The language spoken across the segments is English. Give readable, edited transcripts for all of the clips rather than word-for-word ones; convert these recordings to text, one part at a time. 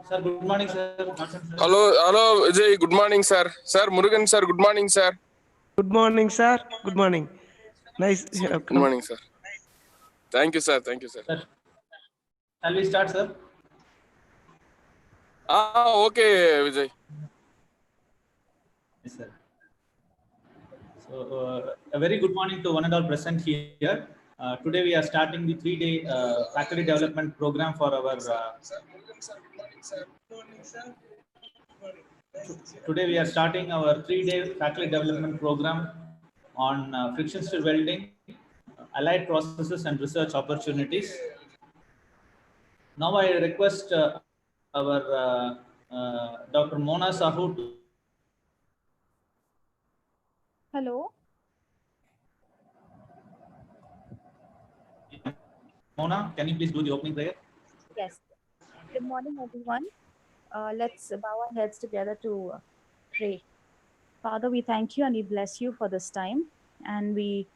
Sir, good morning, sir. Hello, Vijay. Good morning, sir. Sir, Murugan, sir. Good morning, sir. Good morning, sir. Good morning. Nice. Good morning, sir. Thank you, sir. Thank you, sir. Sir, shall we start, sir? Okay, Vijay. Yes, sir. So, a very good morning to one and all present here. Today we are starting the 3-day faculty development program for our. Today we are starting our 3-day faculty development program on friction stir welding, allied processes and research opportunities. Now I request our Dr. Mona Sahu to. Hello. Mona, can you please do the opening prayer? Yes. Good morning, everyone. Let's bow our heads together to pray. Father, we thank you and we bless you for this time. And we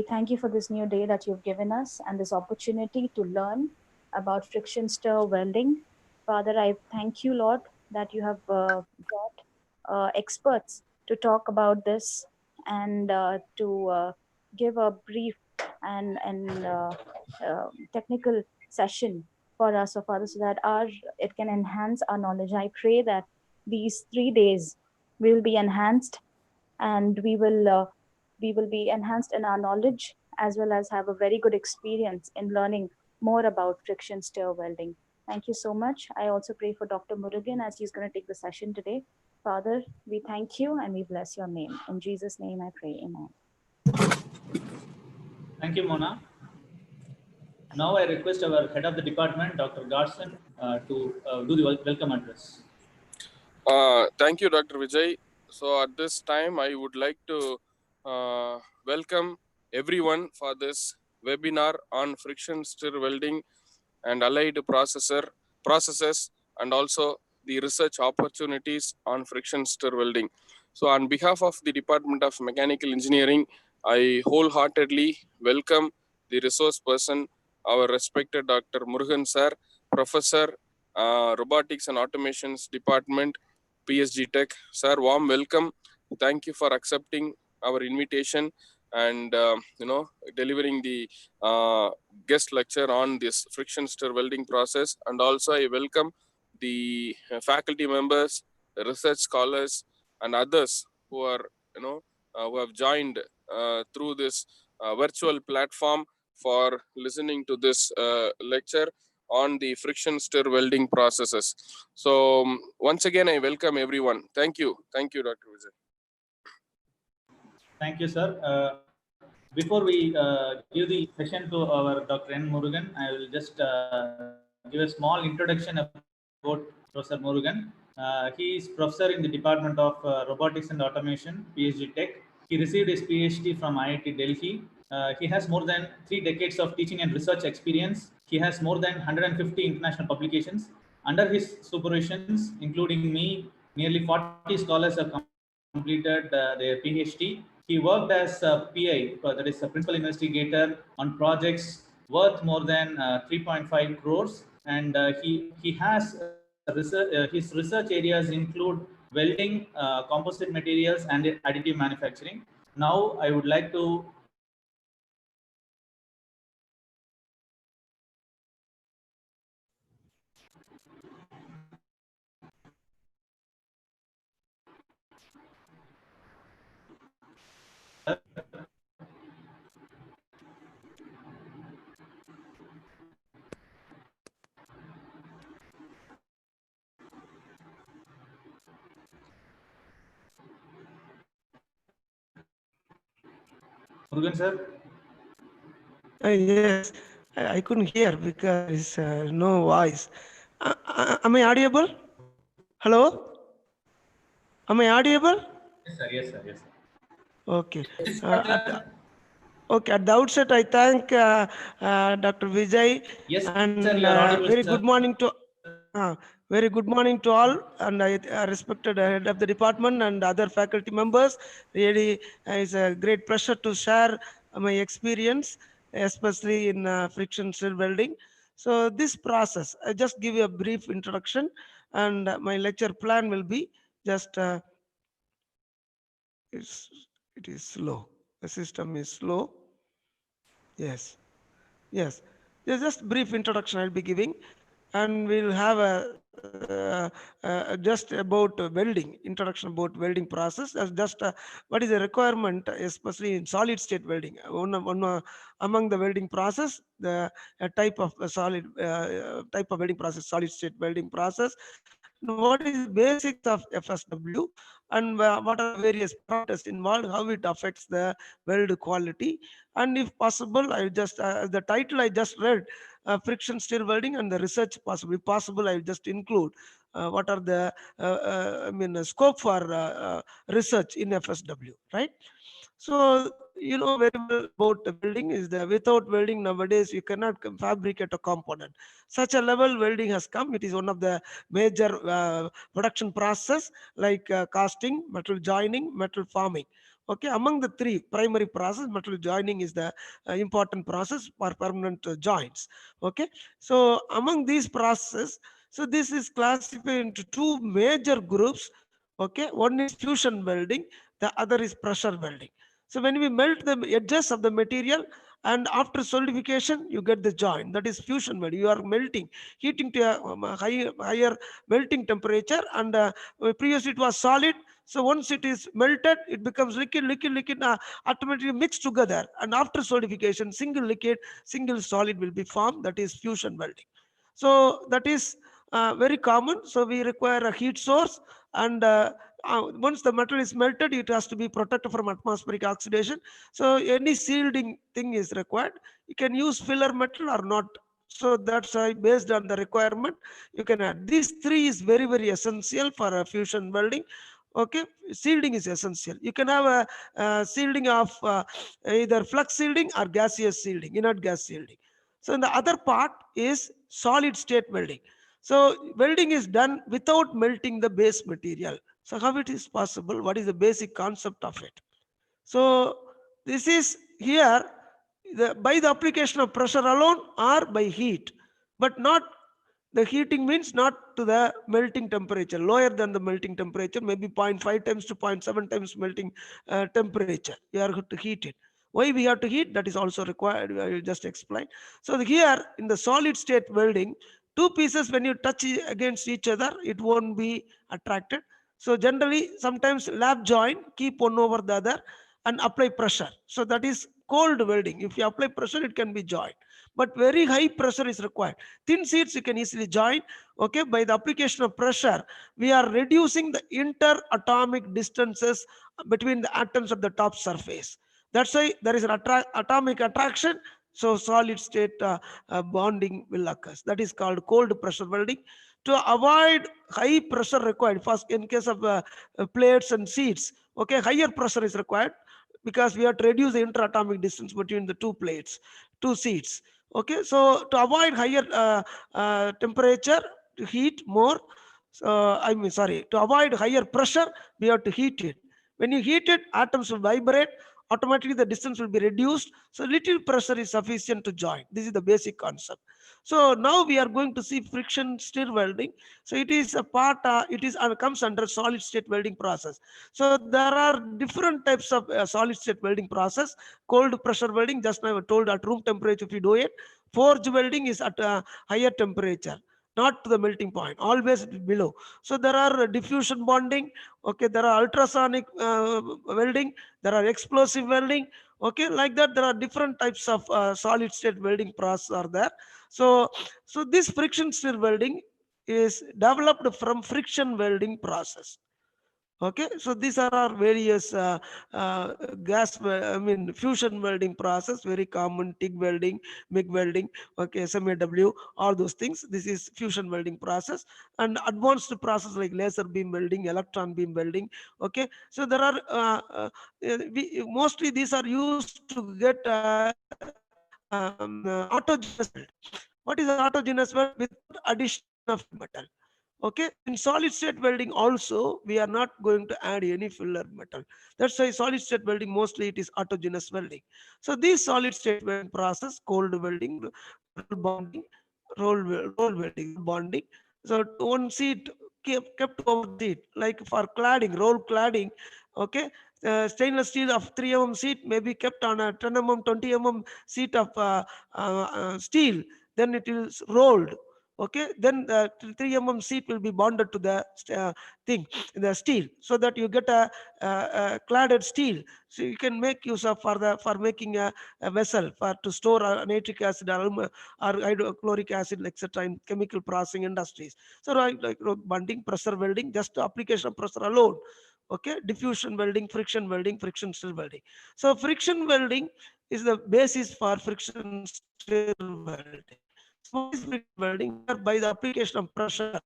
thank you for this new day that you've given us and this opportunity to learn about friction stir welding. Father, I thank you, Lord, that you have brought experts to talk about this and to give a brief and technical session for us, so Father, so that it can enhance our knowledge. I pray that these 3 days will be enhanced, and we will be enhanced in our knowledge, as well as have a very good experience in learning more about friction stir welding. Thank you so much. I also pray for Dr. Murugan as he's going to take the session today. Father, we thank you and we bless your name. In Jesus' name I pray, amen. Thank you, Mona. Now I request our head of the department, Dr. Garson, to do the welcome address. Thank you, Dr. Vijay. So at this time, I would like to welcome everyone for this webinar on friction stir welding and allied processes, and also the research opportunities on friction stir welding. So on behalf of the Department of Mechanical Engineering, I wholeheartedly welcome the resource person, our respected Dr. Murugan sir, Professor, Robotics and Automations Department, PSG Tech. Sir, warm welcome. Thank you for accepting our invitation and delivering the guest lecture on this friction stir welding process. And also I welcome the faculty members, research scholars, and others who are who have joined through this virtual platform for listening to this lecture on the friction stir welding processes. So once again, I welcome everyone. Thank you, Dr. Vijay. Thank you, sir. Before we give the session to our Dr. N. Murugan, I will just give a small introduction about Professor Murugan. He is professor in the Department of Robotics and Automation, PSG Tech. He received his PhD from IIT Delhi. He has more than 3 decades of teaching and research experience. He has more than 150 international publications. Under his supervisions, including me, nearly 40 scholars have completed their PhD. He worked as a PI, that is a principal investigator, on projects worth more than 3.5 crores, and he has his research areas include welding, composite materials, and additive manufacturing. Now, I would like to Murugan sir. Yes, I couldn't hear because no voice. Am I audible? Hello? Am I audible? Yes, sir. Yes, sir. Yes, sir. Okay. Okay. At the outset, I thank Dr. Vijay. Yes, and sir, you are audible, very sir. good morning to very good morning to all, and I respected head of the department and other faculty members. Really, it's a great pleasure to share my experience, especially in friction stir welding. So this process, I just give you a brief introduction. and my lecture plan will be just it's, it is slow. The system is slow. Yes. Yes, there's just brief introduction I'll be giving, and we'll have just about welding, introduction about welding process as just what is the requirement, especially in solid state welding. Among the welding process, the type of solid type of welding process, solid state welding process, and what is the basics of FSW, and what are the various parameters involved, how it affects the weld quality, and if possible, I just the title I just read, friction stir welding and the research possible. If possible, I just include what are the scope for research in FSW, right? So you know very well about the welding is that without welding nowadays you cannot fabricate a component. Such a level welding has come. It is one of the major production process like casting, metal joining, metal forming. Okay, among the three primary process, metal joining is the important process for permanent joints. Okay, so among these processes, so this is classified into two major groups. Okay, one is fusion welding, the other is pressure welding. So when we melt the edges of the material and after solidification, you get the joint. That is fusion welding. You are melting, heating to a higher melting temperature, and previously it was solid. So once it is melted, it becomes liquid, automatically mixed together. And after solidification, single liquid, single solid will be formed. That is fusion welding. So that is very common. So we require a heat source, and once the metal is melted, it has to be protected from atmospheric oxidation. So any shielding thing is required. You can use filler metal or not. So that's why based on the requirement, you can add. These three is very essential for a fusion welding. Okay, shielding is essential. You can have a shielding of either flux shielding or gaseous shielding, inert gas shielding. So the other part is solid state welding. So welding is done without melting the base material. So how it is possible? What is the basic concept of it? So this is here by the application of pressure alone or by heat, but not the heating means not to the melting temperature, lower than the melting temperature, maybe 0.5 times to 0.7 times melting temperature. You are to heat it. Why we have to heat? That is also required. I will just explain. So here in the solid state welding, two pieces when you touch against each other, it won't be attracted. So generally, sometimes lap joint keep one over the other and apply pressure. So that is cold welding. If you apply pressure, it can be joined. But very high pressure is required. Thin sheets you can easily join. Okay, by the application of pressure, we are reducing the interatomic distances between the atoms of the top surface. That's why there is an atomic attraction. So solid state bonding will occur. That is called cold pressure welding. To avoid high pressure required, first in case of plates and sheets, okay, higher pressure is required because we have to reduce the interatomic distance between the two plates, two sheets. Okay, so to avoid higher temperature, to heat more, to avoid higher pressure, we have to heat it. When you heat it, atoms will vibrate, automatically the distance will be reduced. So little pressure is sufficient to join. This is the basic concept. So now we are going to see friction stir welding. So it is a part, comes under solid state welding process. So there are different types of solid state welding process. Cold pressure welding, just now I told at room temperature if you do it. Forge welding is at a higher temperature, not to the melting point, always below. So there are diffusion bonding. Okay, there are ultrasonic welding, there are explosive welding. Okay, like that there are different types of solid state welding process are there. So this friction stir welding is developed from friction welding process. Okay, so these are our various fusion welding process, very common: TIG welding, MIG welding, okay, SMAW, all those things. This is fusion welding process. And advanced process like laser beam welding, electron beam welding. Okay, so there are mostly these are used to get autogenous weld. What is autogenous weld? Without addition of filler metal. Okay, in solid state welding also we are not going to add any filler metal. That's why solid state welding mostly it is autogenous welding. So this solid state welding process, cold welding, roll bonding, roll welding, roll bonding. So one seat kept over it, like for cladding, roll cladding. Okay, stainless steel of 3 mm seat may be kept on a 10 mm, 20 mm seat of steel. Then it is rolled. Okay, then the 3 mm seat will be bonded to the thing, the steel, so that you get a cladded steel. So you can make use of for making a vessel for to store nitric acid, or hydrochloric acid, etc. in chemical processing industries. So like bonding, pressure welding, just application of pressure alone. Okay, diffusion welding, friction stir welding. So friction welding is the basis for friction stir welding. So what is friction welding? Where by the application of pressure.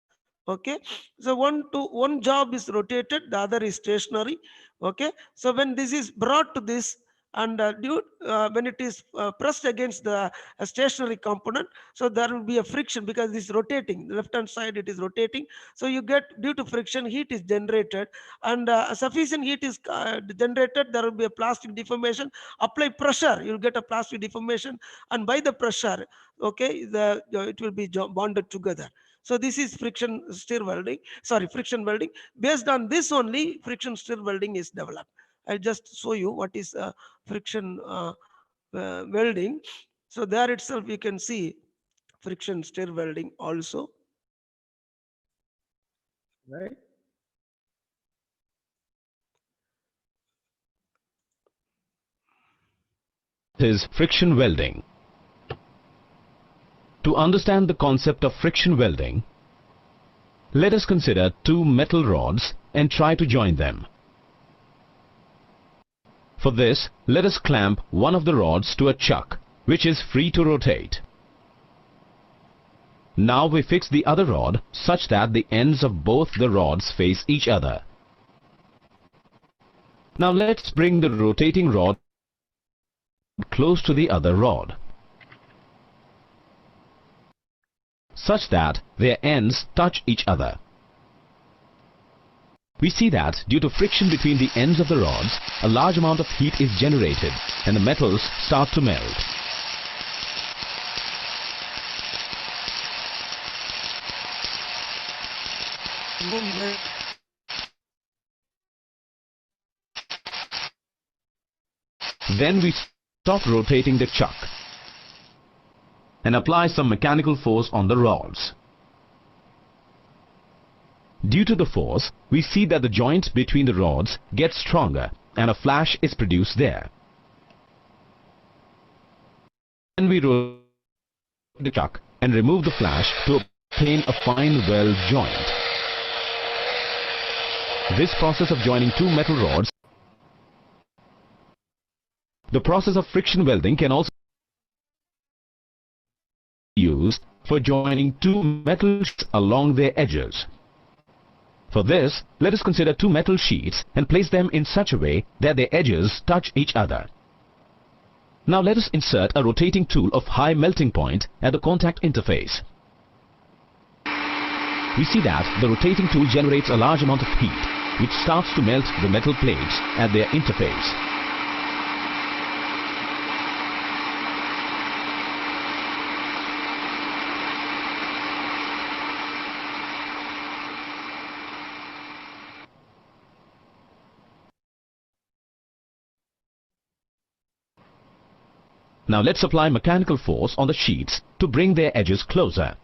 Okay, so one job is rotated, the other is stationary. Okay, so when this is brought to this, and when it is pressed against the stationary component, so there will be a friction, because this is rotating, the left hand side it is rotating. So you get, due to friction, heat is generated, and sufficient heat is generated, there will be a plastic deformation. Apply pressure, you'll get a plastic deformation, and by the pressure, okay, it will be bonded together. So this is friction stir welding, sorry, friction welding. Based on this only, friction stir welding is developed. I'll just show you what is friction welding. So there itself you can see friction stir welding also, right? Is friction welding. To understand the concept of friction welding, let us consider two metal rods and try to join them. For this, let us clamp one of the rods to a chuck, which is free to rotate. Now we fix the other rod such that the ends of both the rods face each other. Now let's bring the rotating rod close to the other rod, such that their ends touch each other. We see that due to friction between the ends of the rods, a large amount of heat is generated and the metals start to melt. Then we stop rotating the chuck and apply some mechanical force on the rods. Due to the force, we see that the joint between the rods gets stronger and a flash is produced there. Then we rotate the chuck and remove the flash to obtain a fine weld joint. This process of joining two metal rods, the process of friction welding, can also be used for joining two metal sheets along their edges. For this, let us consider two metal sheets and place them in such a way that their edges touch each other. Now let us insert a rotating tool of high melting point at the contact interface. We see that the rotating tool generates a large amount of heat, which starts to melt the metal plates at their interface. Now let's apply mechanical force on the sheets to bring their edges closer.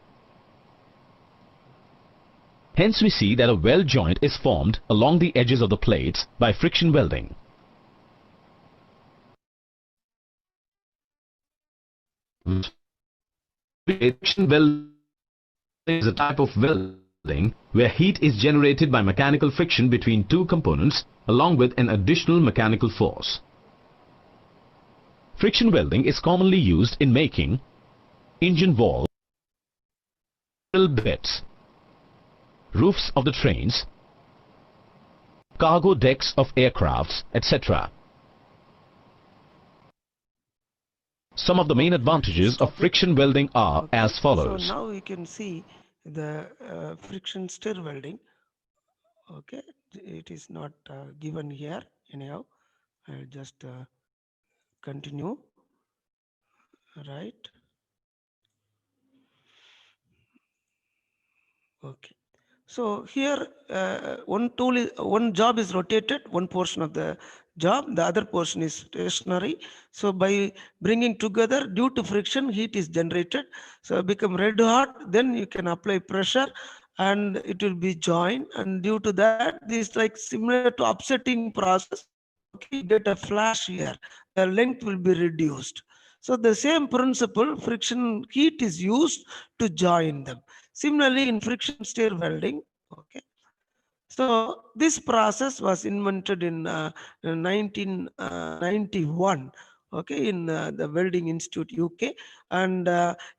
Hence we see that a weld joint is formed along the edges of the plates by friction welding. Friction welding is a type of welding where heat is generated by mechanical friction between two components along with an additional mechanical force. Friction welding is commonly used in making engine walls, bits, roofs of the trains, cargo decks of aircrafts, etc. Some of the main advantages of friction welding are as follows. So now we can see the friction stir welding. Okay, it is not given here anyhow. I'll just continue, right? Okay. So here one job is rotated, one portion of the job, the other portion is stationary. So by bringing together, due to friction, heat is generated. So become red hot, then you can apply pressure and it will be joined. And due to that, this is like similar to upsetting process. Okay, you get a flash here. The length will be reduced. So the same principle, friction heat is used to join them. Similarly, in friction stir welding, okay. So this process was invented in 1991, okay, in the Welding Institute, UK, and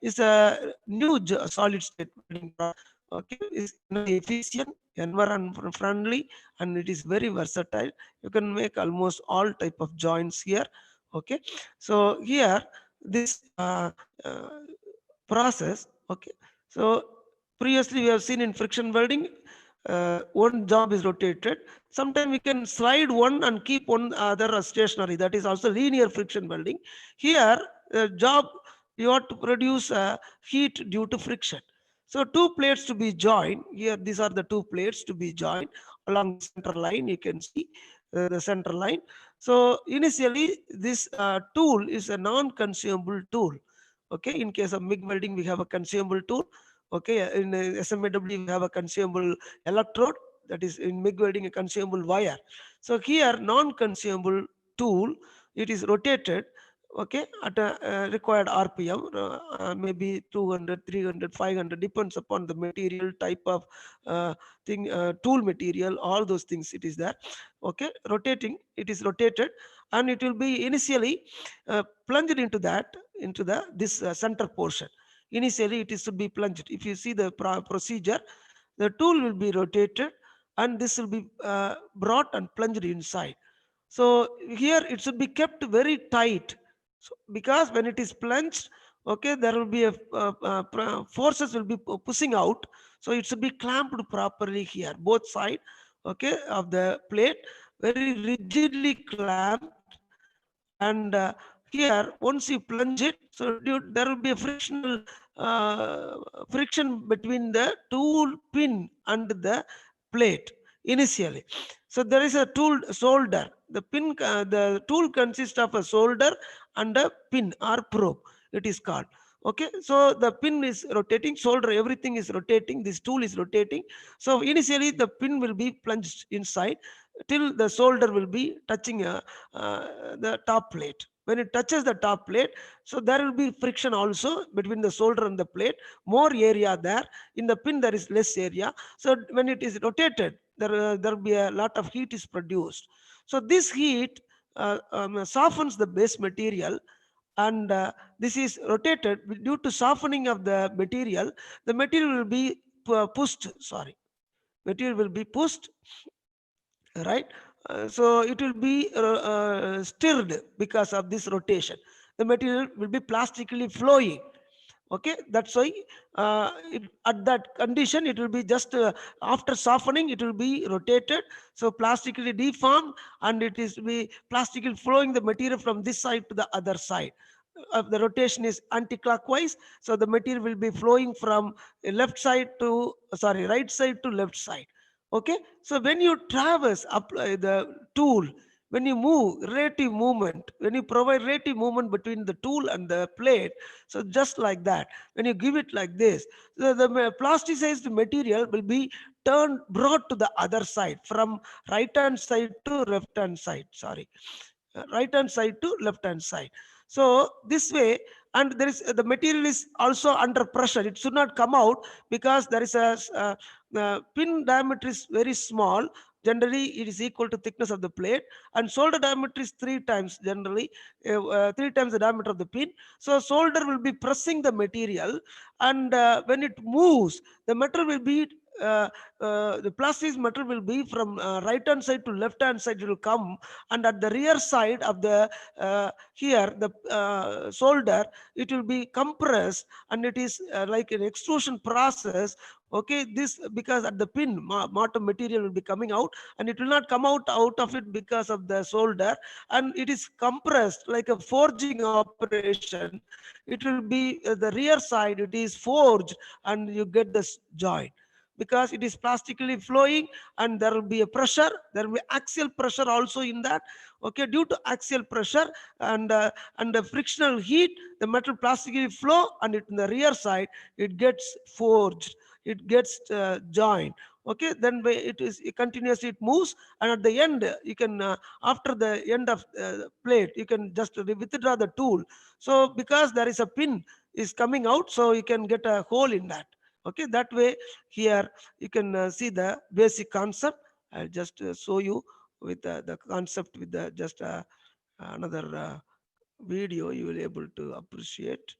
it's a new solid state welding process. Okay, is energy efficient, environment friendly, and it is very versatile. You can make almost all type of joints here. Okay, so here this uh, process. Okay, so previously we have seen in friction welding, one job is rotated. Sometimes we can slide one and keep one other stationary. That is also linear friction welding. Here, job you have to produce heat due to friction. So two plates to be joined. Here, these are the two plates to be joined along the center line. You can see the center line. So initially, this tool is a non-consumable tool. Okay, in case of MIG welding, we have a consumable tool. Okay, in SMAW, we have a consumable electrode. That is in MIG welding, a consumable wire. So here, non-consumable tool, it is rotated, okay, at a required RPM, maybe 200, 300, 500, depends upon the material type of thing, tool material, all those things it is there. Okay, rotating, it is rotated, and it will be initially plunged into that, into the this center portion. Initially, it is to be plunged. If you see the procedure, the tool will be rotated, and this will be brought and plunged inside. So here it should be kept very tight. So because when it is plunged, okay, there will be a forces will be pushing out. So it should be clamped properly here, both side, okay, of the plate, very rigidly clamped. And here, once you plunge it, so there will be a friction between the tool pin and the plate initially. So there is a tool solder. The tool consists of a solder and a pin or probe. It is called. Okay, so the pin is rotating, solder, everything is rotating. This tool is rotating. So initially, the pin will be plunged inside till the solder will be touching the top plate. When it touches the top plate, so there will be friction also between the solder and the plate. More area there. In the pin, there is less area. So when it is rotated, there will be a lot of heat is produced. So this heat softens the base material, and this is rotated due to softening of the material. The material will be pushed. Sorry, material will be pushed, right? So it will be stirred because of this rotation. The material will be plastically flowing. Okay, that's why at that condition it will be just after softening it will be rotated, so plastically deformed, and it is be plastically flowing the material from this side to the other side. The rotation is anti-clockwise, so the material will be flowing from left side to, sorry, right side to left side. Okay, so when you traverse apply the tool, when you move relative movement, when you provide relative movement between the tool and the plate, so just like that, when you give it like this, the plasticized material will be turned, brought to the other side, from right hand side to left hand side, sorry, right hand side to left hand side. So this way, and there is the material is also under pressure, it should not come out because there is a pin diameter is very small. Generally it is equal to thickness of the plate, and solder diameter is three times, generally three times the diameter of the pin. So solder will be pressing the material, and when it moves, the metal will be the plastic metal will be from right hand side to left hand side, it will come, and at the rear side of the here the solder, it will be compressed, and it is like an extrusion process. Okay, this because at the pin mortar material will be coming out, and it will not come out of it because of the solder, and it is compressed like a forging operation. It will be the rear side, it is forged, and you get this joint. because it is plastically flowing, and there will be a pressure, there will be axial pressure also in that. Okay, due to axial pressure and the frictional heat, the metal plastically flow, and in the rear side it gets forged, it gets joined. Okay, then it is it continuously, it moves, and at the end you can after the end of plate, you can just withdraw the tool. So because there is a pin is coming out, so you can get a hole in that. Okay, that way here you can see the basic concept. I'll just show you with the concept with the just another video you will able to appreciate.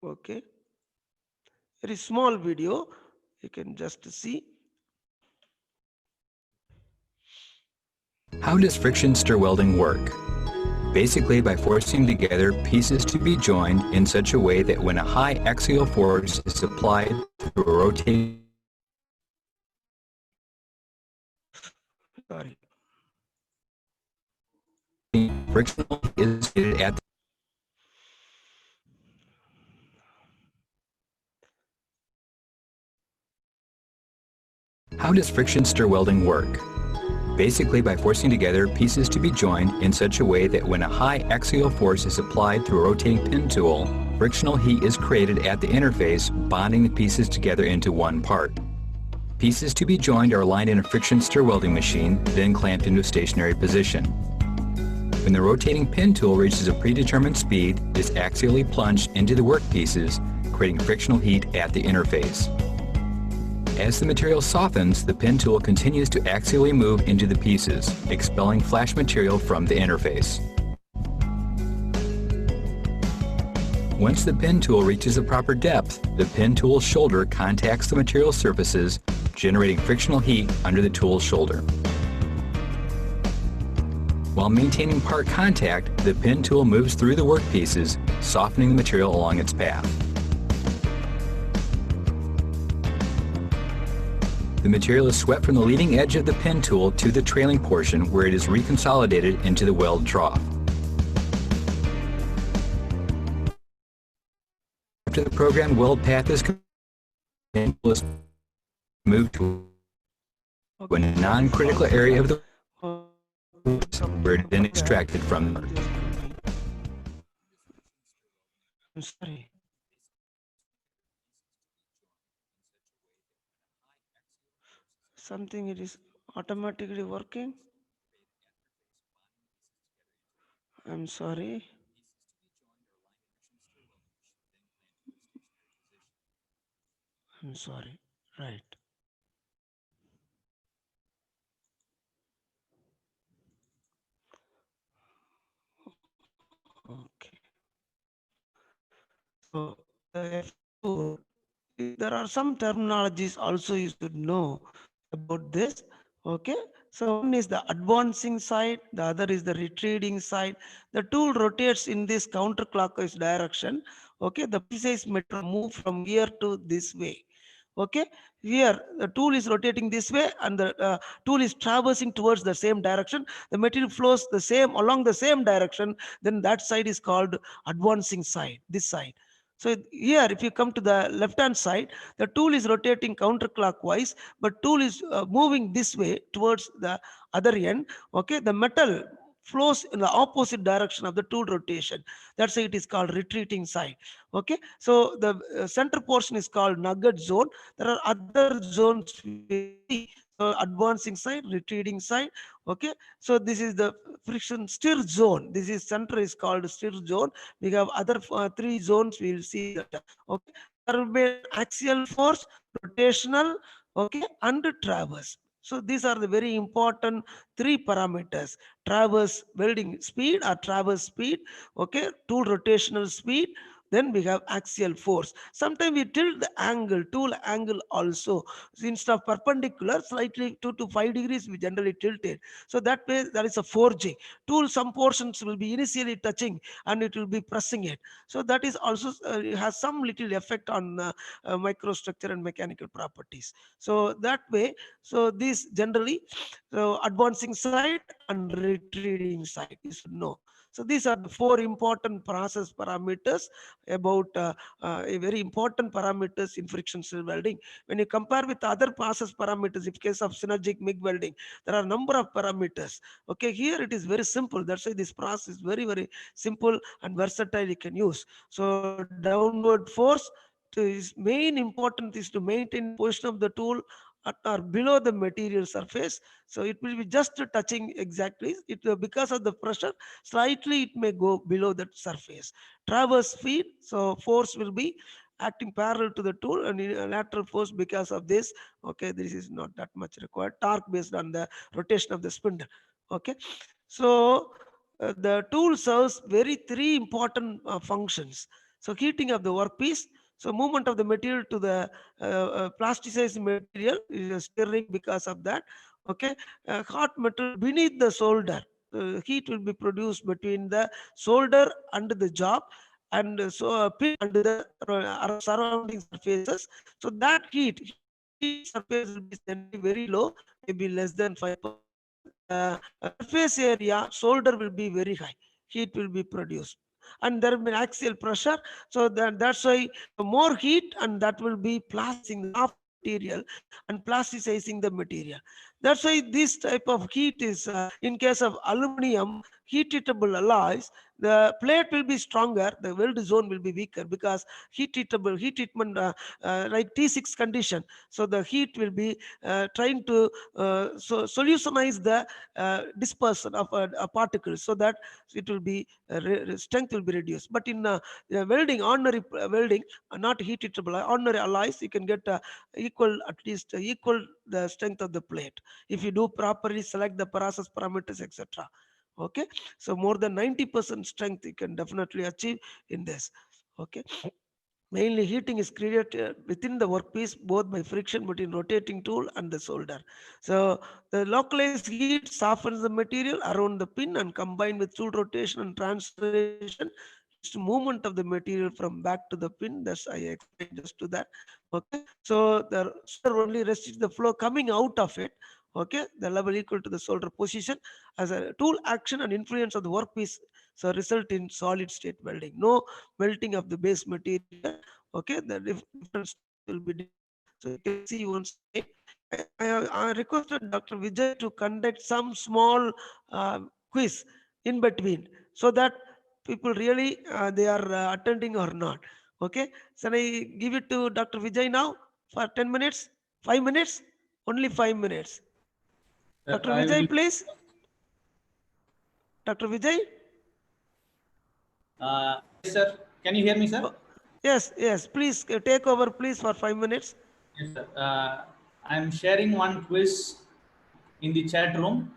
Okay, very small video, you can just see. How does friction stir welding work? Basically by forcing together pieces to be joined in such a way that when a high axial force is applied through a rotating Sorry. friction is created at How does friction stir welding work? Basically by forcing together pieces to be joined in such a way that when a high axial force is applied through a rotating pin tool, frictional heat is created at the interface, bonding the pieces together into one part. Pieces to be joined are aligned in a friction stir welding machine, then clamped into a stationary position. When the rotating pin tool reaches a predetermined speed, it is axially plunged into the workpieces, creating frictional heat at the interface. As the material softens, the pin tool continues to axially move into the pieces, expelling flash material from the interface. Once the pin tool reaches a proper depth, the pin tool's shoulder contacts the material surfaces, generating frictional heat under the tool's shoulder. While maintaining part contact, the pin tool moves through the workpieces, softening the material along its path. The material is swept from the leading edge of the pin tool to the trailing portion where it is reconsolidated into the weld trough. After the programmed weld path is completed, it is moved to a non-critical area of the where it is then extracted from. I'm sorry. Something it is automatically working. I'm sorry. I'm sorry. Right. Okay. So F4, there are some terminologies also you should know about this. Okay. So one is the advancing side, the other is the retreating side. The tool rotates in this counterclockwise direction. Okay. The precise metal move from here to this way. Okay, here the tool is rotating this way, and the tool is traversing towards the same direction. The material flows the same along the same direction. Then that side is called advancing side, this side. So here, if you come to the left hand side, the tool is rotating counterclockwise, but tool is moving this way towards the other end. Okay, the metal flows in the opposite direction of the tool rotation. That's why it is called retreating side. Okay, so the center portion is called nugget zone. There are other zones we will see. So advancing side, retreating side. Okay, so this is the friction stir zone. This is center is called stir zone. We have other three zones. We will see that. Okay, there will be an axial force, rotational, okay, and traverse. So these are the very important three parameters: traverse welding speed or traverse speed, okay, tool rotational speed. Then we have axial force. Sometimes we tilt the angle, tool angle also. So instead of perpendicular, slightly 2 to 5 degrees, we generally tilt it. So that way there is a forging. Tool, some portions will be initially touching and it will be pressing it. So that is also has some little effect on microstructure and mechanical properties. So that way, so these generally, so advancing side and retreating side. You should know. So these are the 4 important process parameters about a very important parameters in friction stir welding. When you compare with other process parameters, in case of synergic MIG welding, there are a number of parameters. Okay, here it is very simple. That's why this process is very, very simple and versatile you can use. So downward force is main important is to maintain the position of the tool at or below the material surface. So it will be just touching exactly. It because of the pressure, slightly it may go below that surface. Traverse feed, so force will be acting parallel to the tool, and in a lateral force because of this. Okay, this is not that much required. Torque based on the rotation of the spindle. Okay, so the tool serves very 3 important functions. So heating of the workpiece, so movement of the material to the plasticized material is stirring because of that. Okay, hot metal beneath the solder. Heat will be produced between the solder and the job, and so pin and the surrounding surfaces. So that heat surface will be generally very low, maybe less than 5%. Surface area solder will be very high. Heat will be produced, and there will be axial pressure. So that's why more heat, and that will be plasticizing the soft material and plasticizing the material. That's why this type of heat is in case of aluminum heat treatable alloys, the plate will be stronger, the weld zone will be weaker because heat treatment like T6 condition. So the heat will be trying to solutionize the dispersion of particles, so that it will be strength will be reduced. But in welding, ordinary welding, not heat treatable, ordinary alloys, you can get equal, at least equal the strength of the plate if you do properly select the process parameters, etc. Okay, so more than 90% strength you can definitely achieve in this. Okay, mainly heating is created within the workpiece both by friction between rotating tool and the solder. So the localized heat softens the material around the pin, and combined with tool rotation and translation leads to movement of the material from back to the pin. That's I explained just to that. Okay, so the solder only restricts the flow coming out of it. Okay, the level equal to the solder position as a tool action and influence of the workpiece, so result in solid state welding. No melting of the base material. Okay, the different strength will be different. So you can see once again. I requested Dr. Vijay to conduct some small quiz in between, so that people really they are attending or not. Okay, so I give it to Dr. Vijay now for 10 minutes, 5 minutes, only 5 minutes. Dr. I Vijay, will. please. Dr. Vijay. Yes, sir. Can you hear me, sir? Yes, yes. Please take over, please, for 5 minutes. Yes, sir. I'm sharing one quiz in the chat room.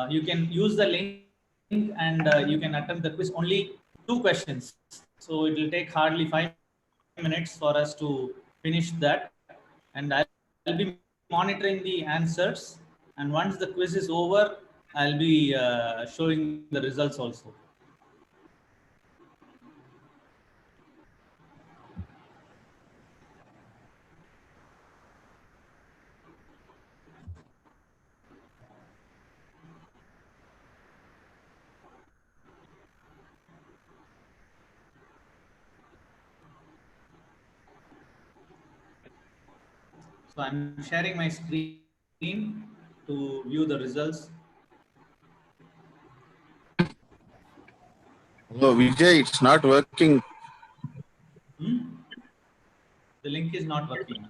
You can use the link, and you can attempt the quiz. Only 2 questions. So it will take hardly 5 minutes for us to finish that. And I'll be monitoring the answers. And once the quiz is over, I'll be showing the results also. So I'm sharing my screen to view the results. Hello, Vijay, it's not working. Hmm? The link is not working.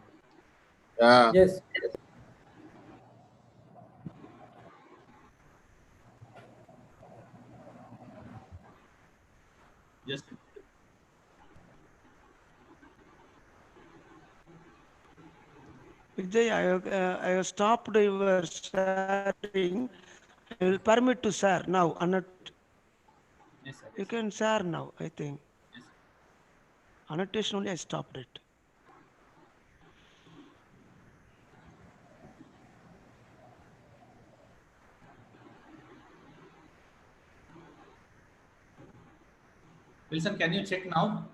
Yeah. Yes. Just Vijay, I have stopped your sharing. I will permit to share now. yes, sir. You can share now, I think. Yes. Annotation only, I stopped it. Wilson, can you check now?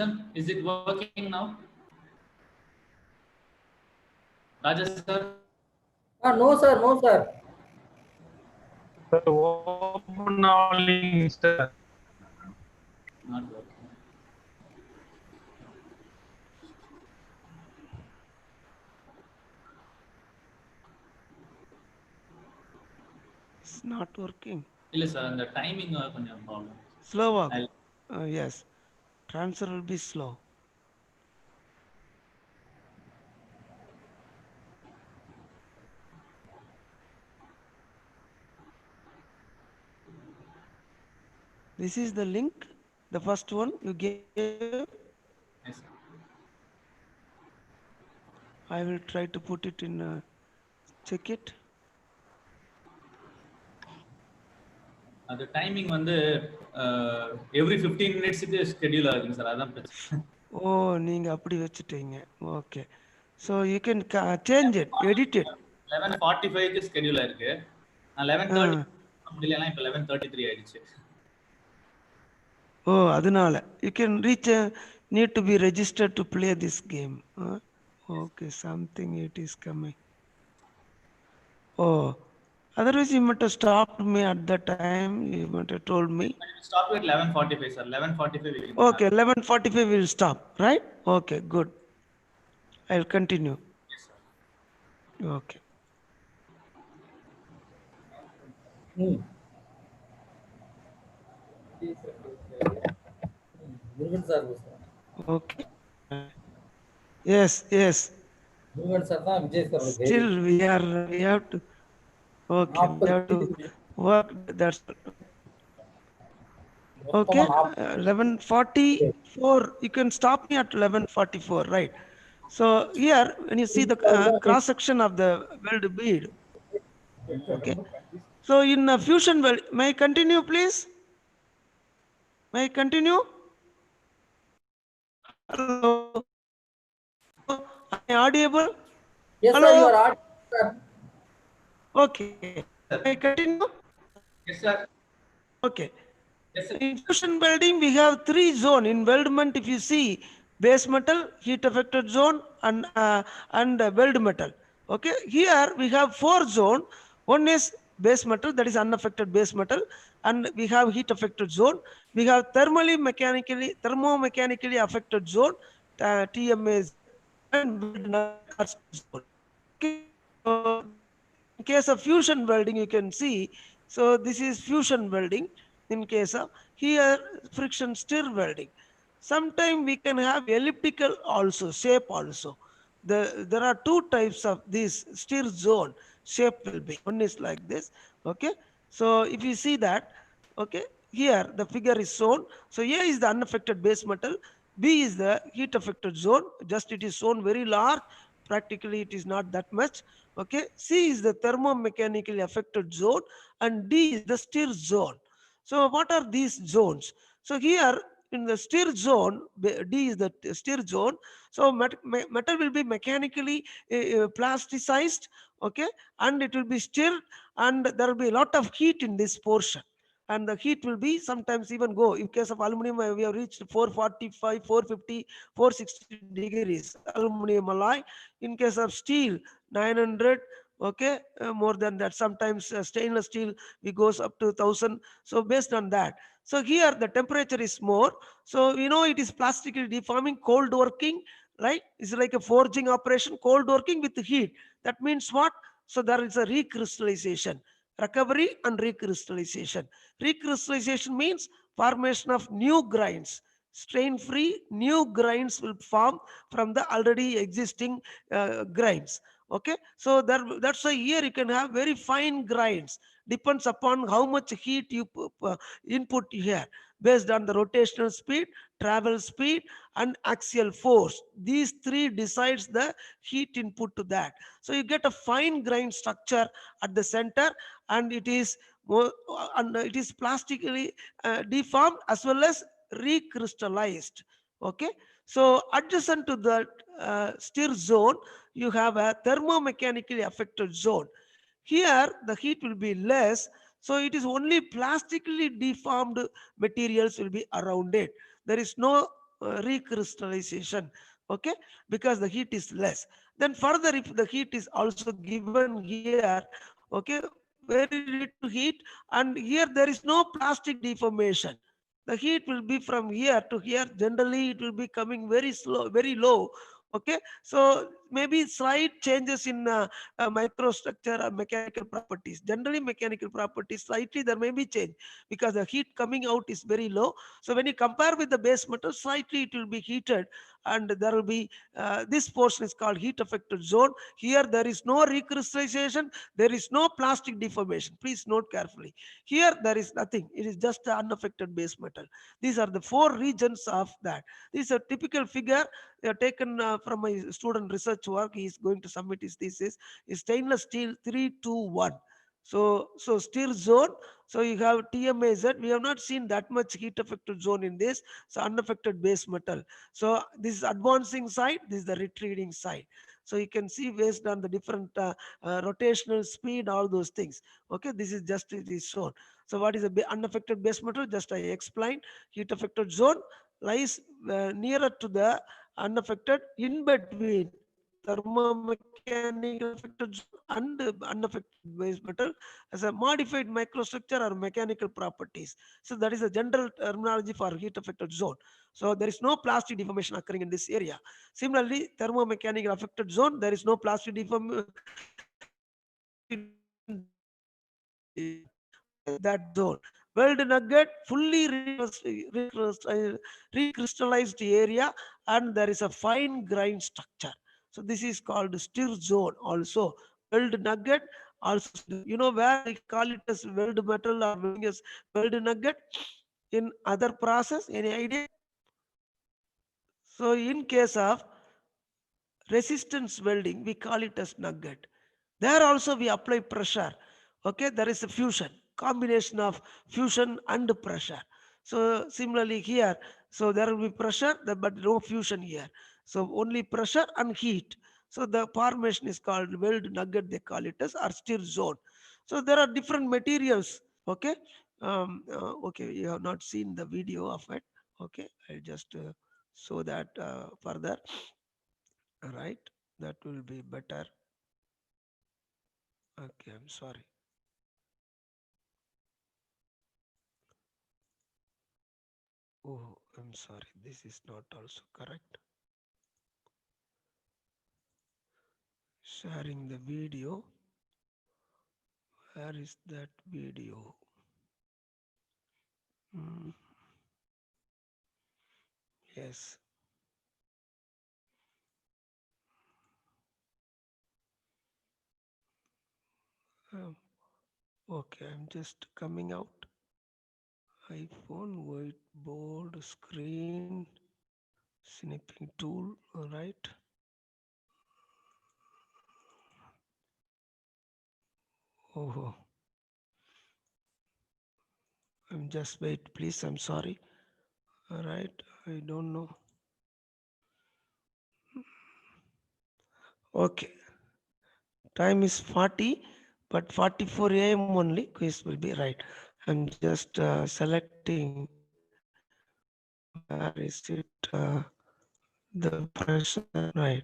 Bhushan, is it working now? Rajesh sir? No, sir. No, sir. Sir, open now link, sir. Not working. It's not working. இல்ல sir அந்த timing கொஞ்சம் problem. Slow walk. Yes. Transfer will be slow. This is the link, the first one you gave. Yes, sir. I will try to put it in, check it. அது timing வந்து every 15 மினிட்ஸ்க்கு schedule ஆகுங்க sir, அதான் பிரச்சனை. ஓ, நீங்க அப்படி வச்சுட்டீங்க. Okay. So you can change it, edit it. 11:45க்கு ஸ்கெடியூல் ஆயிருக்கு. நான் 11:30 முடியலனா இப்ப 11:33 ஆயிடுச்சு. ஓ, அதனால you can reach need to be registered to play this game. Okay, something it is coming. Oh, otherwise you might have stopped me at that time. You might have told me. Stop at 11:45 sir. 11:45 we can Okay, 11:45 will stop, right? Okay, good. I'll continue. Yes, sir. Okay. Murugan sir. Okay. Yes, yes. Murugan sir தான் Vijay sir. Still we have to. Okay, we have to work. That's okay. 11:44. You can stop me at 11:44, right? So here, when you see the cross section of the weld bead, okay. So in fusion weld, may I continue, please? May I continue? Hello. Am I audible? Yes, Hello? sir. You are audible, sir. Okay. May I continue? Yes sir. Okay. Yes sir. In fusion welding, we have 3 zones. In weldment, if you see, base metal, heat affected zone, and weld metal. Okay. Here we have 4 zones. One is base metal, that is unaffected base metal, and we have heat affected zone. We have thermomechanically affected zone, TMAZ, and weld zone. Okay. So in case of fusion welding, you can see, so this is fusion welding. In case of here, friction stir welding. Sometimes we can have elliptical also, shape also. There are 2 types of this stir zone shape will be. One is like this. Okay. So if you see that, okay, here the figure is shown. So A is the unaffected base metal, B is the heat affected zone. Just it is shown very large. Practically it is not that much. Okay. C is the thermomechanically affected zone, and D is the stir zone. So what are these zones? So here in the stir zone, D is the stir zone. So metal will be mechanically plasticized, okay, and it will be stirred, and there will be a lot of heat in this portion. And the heat will be sometimes even go. In case of aluminum, we have reached 445, 450, 460 degrees aluminum alloy. In case of steel, 900. Okay, more than that. Sometimes stainless steel, we goes up to 1000. So based on that, so here the temperature is more. So we know it is plastically deforming, cold working, right? It's like a forging operation, cold working with heat. That means what? So there is a recrystallization, recovery and recrystallization. Recrystallization means formation of new grinds. Strain free new grinds will form from the already existing grinds. Okay. So that's why here you can have very fine grinds. Depends upon how much heat you input here, based on the rotational speed, travel speed, and axial force. These 3 decides the heat input to that. So you get a fine grind structure at the center, and it is more, and it is plastically deformed as well as recrystallized. Okay. So adjacent to that stir zone, you have a thermomechanically affected zone. Here the heat will be less, so it is only plastically deformed materials will be around it. There is no recrystallization, okay, because the heat is less. Then further, if the heat is also given here, okay, very little heat, and here there is no plastic deformation. The heat will be from here to here. Generally it will be coming very slow, very low, okay. So maybe slight changes in microstructure or mechanical properties. Generally mechanical properties slightly there may be change because the heat coming out is very low. So when you compare with the base metal, slightly it will be heated, and there will be this portion is called heat affected zone. Here there is no recrystallization, there is no plastic deformation. Please note carefully. Here there is nothing. It is just the unaffected base metal. These are the 4 regions of that. This is a typical figure taken from my student research work. He is going to submit his thesis. Is stainless steel 321. So stir zone. So you have TMAZ. We have not seen that much heat affected zone in this. So unaffected base metal. So this is advancing side. This is the retreating side. So you can see based on the different rotational speed, all those things. Okay, this is just this zone. So what is the unaffected base metal? Just I explained. Heat affected zone lies nearer to the unaffected, in between thermomechanical affected zone and unaffected base metal as a modified microstructure or mechanical properties. So that is a general terminology for heat affected zone. So there is no plastic deformation occurring in this area. Similarly, thermomechanical affected zone, there is no plastic deformation that zone. Weld nugget, fully recrystallized area, and there is a fine grain structure. So this is called stir zone also. Weld nugget also, you know where they call it as weld metal or welding as weld nugget? In other process, any idea? So in case of resistance welding, we call it as nugget. There also we apply pressure. Okay, there is a fusion, combination of fusion and pressure. So similarly here, so there will be pressure, but no fusion here. So only pressure and heat. So the formation is called weld nugget, they call it as, or stir zone. So there are different materials. Okay, okay, you have not seen the video of it. Okay, I'll just show that further. Right, that will be better. Okay, I'm sorry. Oh, I'm sorry. This is not also correct. Sharing the video. Where is that video? Yes. Okay, I'm just coming out. iPhone whiteboard screen snipping tool. All right. Oh, I'm just wait, please. I'm sorry. All right. I don't know. Okay. Time is 40, but 44 AM only. Quiz will be right. I'm just selecting. Where is it? The pressure, right?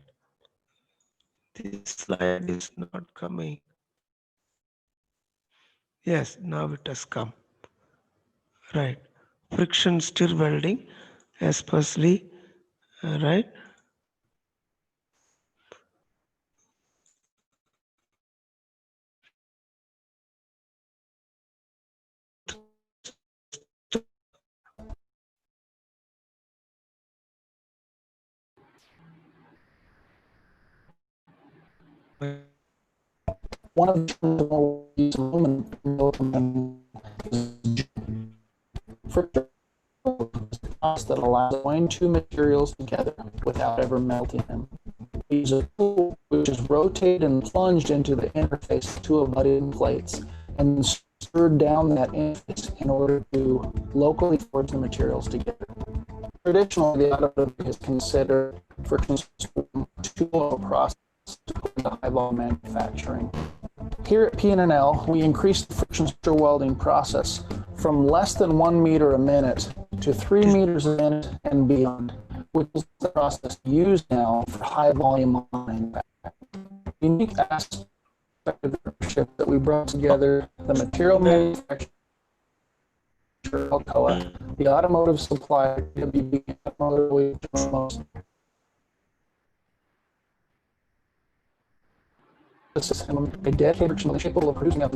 This slide is not coming. Yes, now it has come. Right. Friction stir welding, especially, right? One of the aluminum that allows to join two materials together without ever melting them. We use a tool which is rotated and plunged into the interface of two abutting plates and stirred down that interface in order to locally forge the materials together. Traditionally, the automotive is considered friction tool process to high volume manufacturing. Here at P&L, we increased the friction stir welding process from less than 1 meter a minute to 3 meters a minute and beyond. which is the process used now for high volume manufacturing. Unique aspect of the partnership that we brought together the material manufacturer, Alcoa, the automotive supplier, WB Automotive, system, a dedicated machine capable of producing up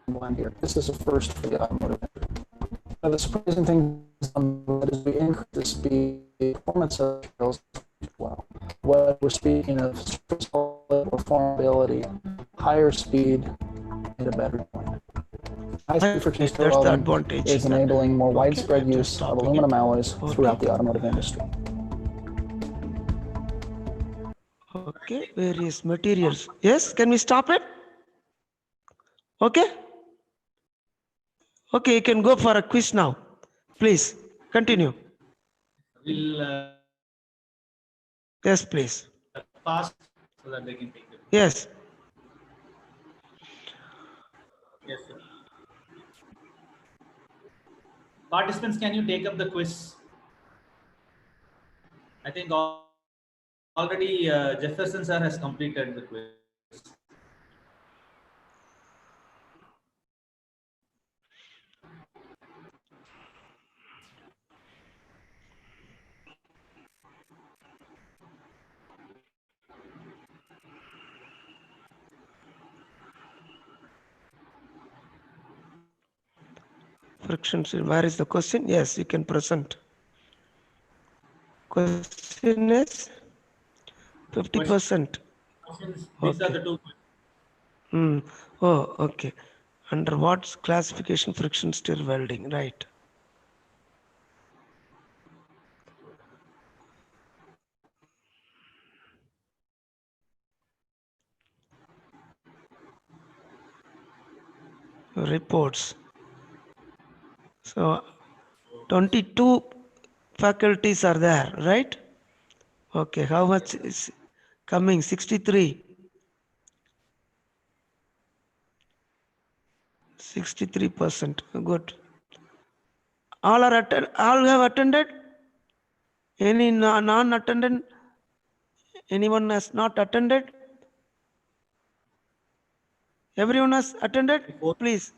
one here. This is a first for the automotive. Now, the surprising thing is as we increase the speed, the performance of materials as well. What we're speaking of performability, higher speed, at a better point. High-speed friction stir That's the welding advantage. is enabling more widespread I'm just use of stopping aluminum it. alloys throughout the automotive industry. Okay, various materials. Yes, can we stop it? Okay. Okay, you can go for a quiz now. Please continue. We'll Yes, please. fast so that they can take it. Yes. Yes, sir. Participants, can you take up the quiz? I think already Jefferson sir has completed the quiz. Friction. Where is the question? Yes, you can present. Question is 50%. These are the two questions. Oh, okay. Under what classification friction stir welding? Right. Reports. So 22 faculties are there, right? Okay, how much is coming? 63. 63%. Good. All have attended? Any non-attendant? Anyone has not attended? Everyone has attended? Please.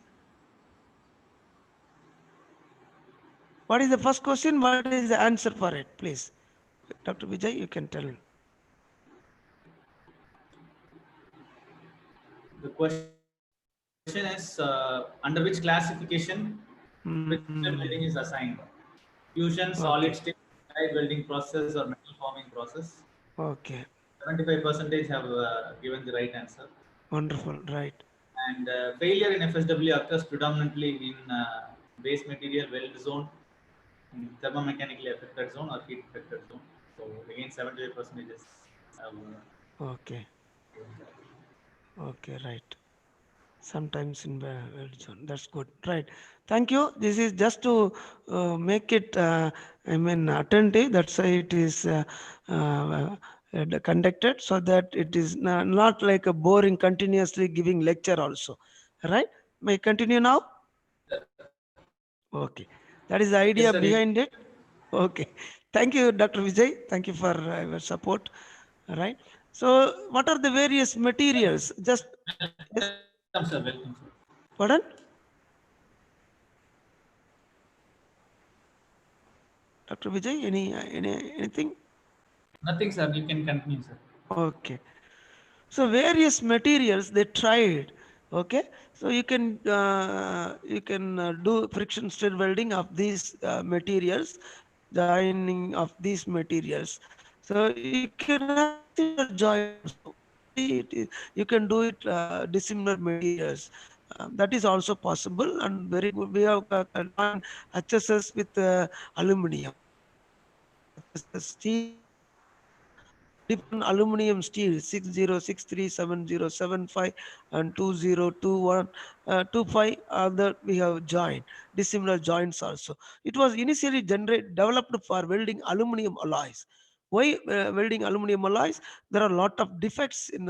What is the first question? What is the answer for it? Please. Dr. Vijay, you can tell. The question is under which classification friction welding is assigned? Fusion, solid state, live welding process, or metal forming process? Okay. 75% have given the right answer. Wonderful, right. And failure in FSW occurs predominantly in base material weld zone, thermomechanically affected zone, or heat affected zone. So again, 75% is okay. Okay, right. Sometimes in weld zone. That's good, right? Thank you. This is just to make it, attentive. That's why it is conducted, so that it is not like a boring, continuously giving lecture also. Right? May I continue now? Okay. That is the idea behind it. Okay. Thank you, Dr. Vijay. Thank you for your support. All right. So, what are the various materials? Just welcome, sir. Welcome, sir. Pardon? Dr. Vijay, anything? Nothing, sir. You can continue, sir. Okay. So various materials they tried. Okay. So you can do friction stir welding of these materials, joining of these materials. So you can have similar joints. You can do it dissimilar materials. That is also possible and very good. We have done HSS with aluminum. Steel, different aluminum steel 60637075 and 202125 other we have joined dissimilar joints also. It was initially developed for welding aluminum alloys. Why welding aluminum alloys? There are a lot of defects in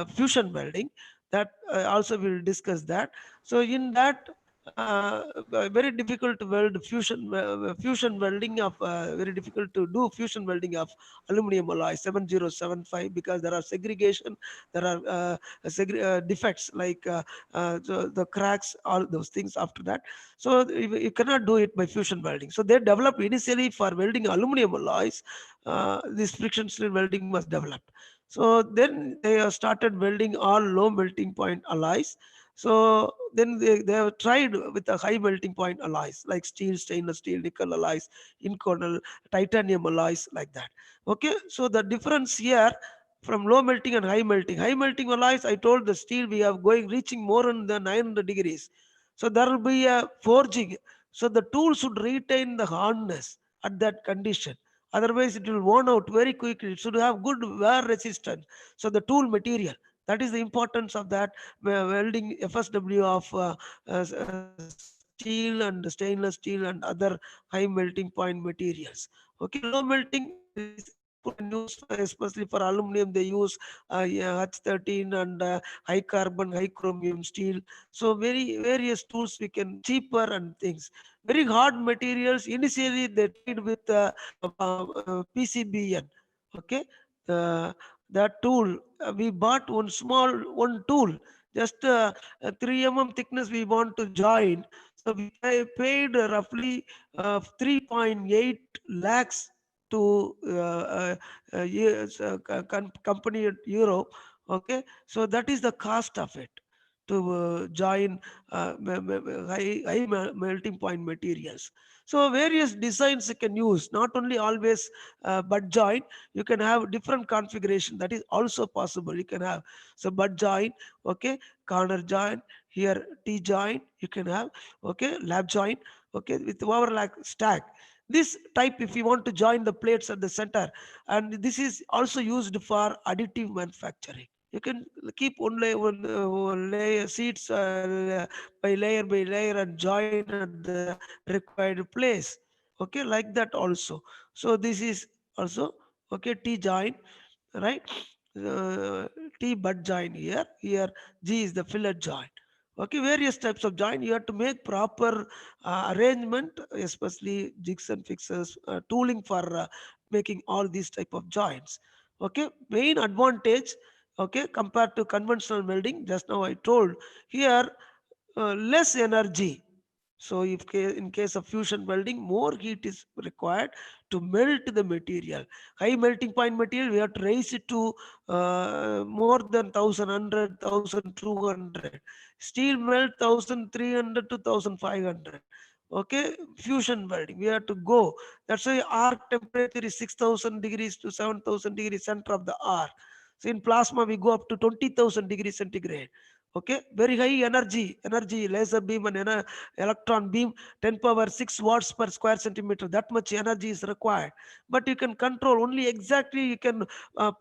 fusion welding that also we'll discuss that. So in that very difficult to weld fusion welding of very difficult to do fusion welding of aluminum alloy 7075 because there are segregation, there are defects like the cracks, all those things after that. So you cannot do it by fusion welding. So they developed initially for welding aluminum alloys. This friction stir welding was developed. So then they have started welding all low melting point alloys. So then they have tried with the high melting point alloys like steel, stainless steel, nickel alloys, inconel, titanium alloys like that. Okay, so the difference here from low melting and high melting. High melting alloys, I told the steel we are going reaching more than the 900 degrees. So there will be a forging. So the tool should retain the hardness at that condition. Otherwise, it will worn out very quickly. It should have good wear resistance. So the tool material. That is the importance of that welding FSW of steel and stainless steel and other high melting point materials. Okay, low melting is people can use especially for aluminum. They use H13 and high carbon, high chromium steel. So very various tools we can cheaper and things. Very hard materials. Initially they tried with PCBN. Okay, that tool we bought one tool just 3 thickness we want to join. So we paid roughly 3.8 lakhs to yes, company at Europe. Okay, so that is the cost of it to join high melting point materials. So various designs you can use, not only always butt joint. You can have different configuration, that is also possible. You can have so butt joint, okay, corner joint, here T joint you can have, okay, lap joint, okay, with overlap stack. This type, if you want to join the plates at the center, and this is also used for additive manufacturing. You can keep one layer seats by layer and join at the required place. Okay, like that also. So this is also okay, T joint, right? uh, T butt joint here. Here G is the fillet joint. Okay, various types of joint. You have to make proper arrangement, especially jigs and fixes, tooling for making all these type of joints. Okay, main advantage, okay, compared to conventional welding. Just now I told here less energy. So if in case of fusion welding, more heat is required to melt the material. High melting point material, we have to raise it to more than 1,200. Steel melt 1,300 to 1,500. Okay, fusion welding, we have to go. That's why arc temperature is 6,000 degrees to 7,000 degrees center of the arc. So in plasma, we go up to 20,000 degrees centigrade. Okay, very high energy laser beam and electron beam, 10 power 6 watts per square centimeter. That much energy is required, but you can control only exactly. You can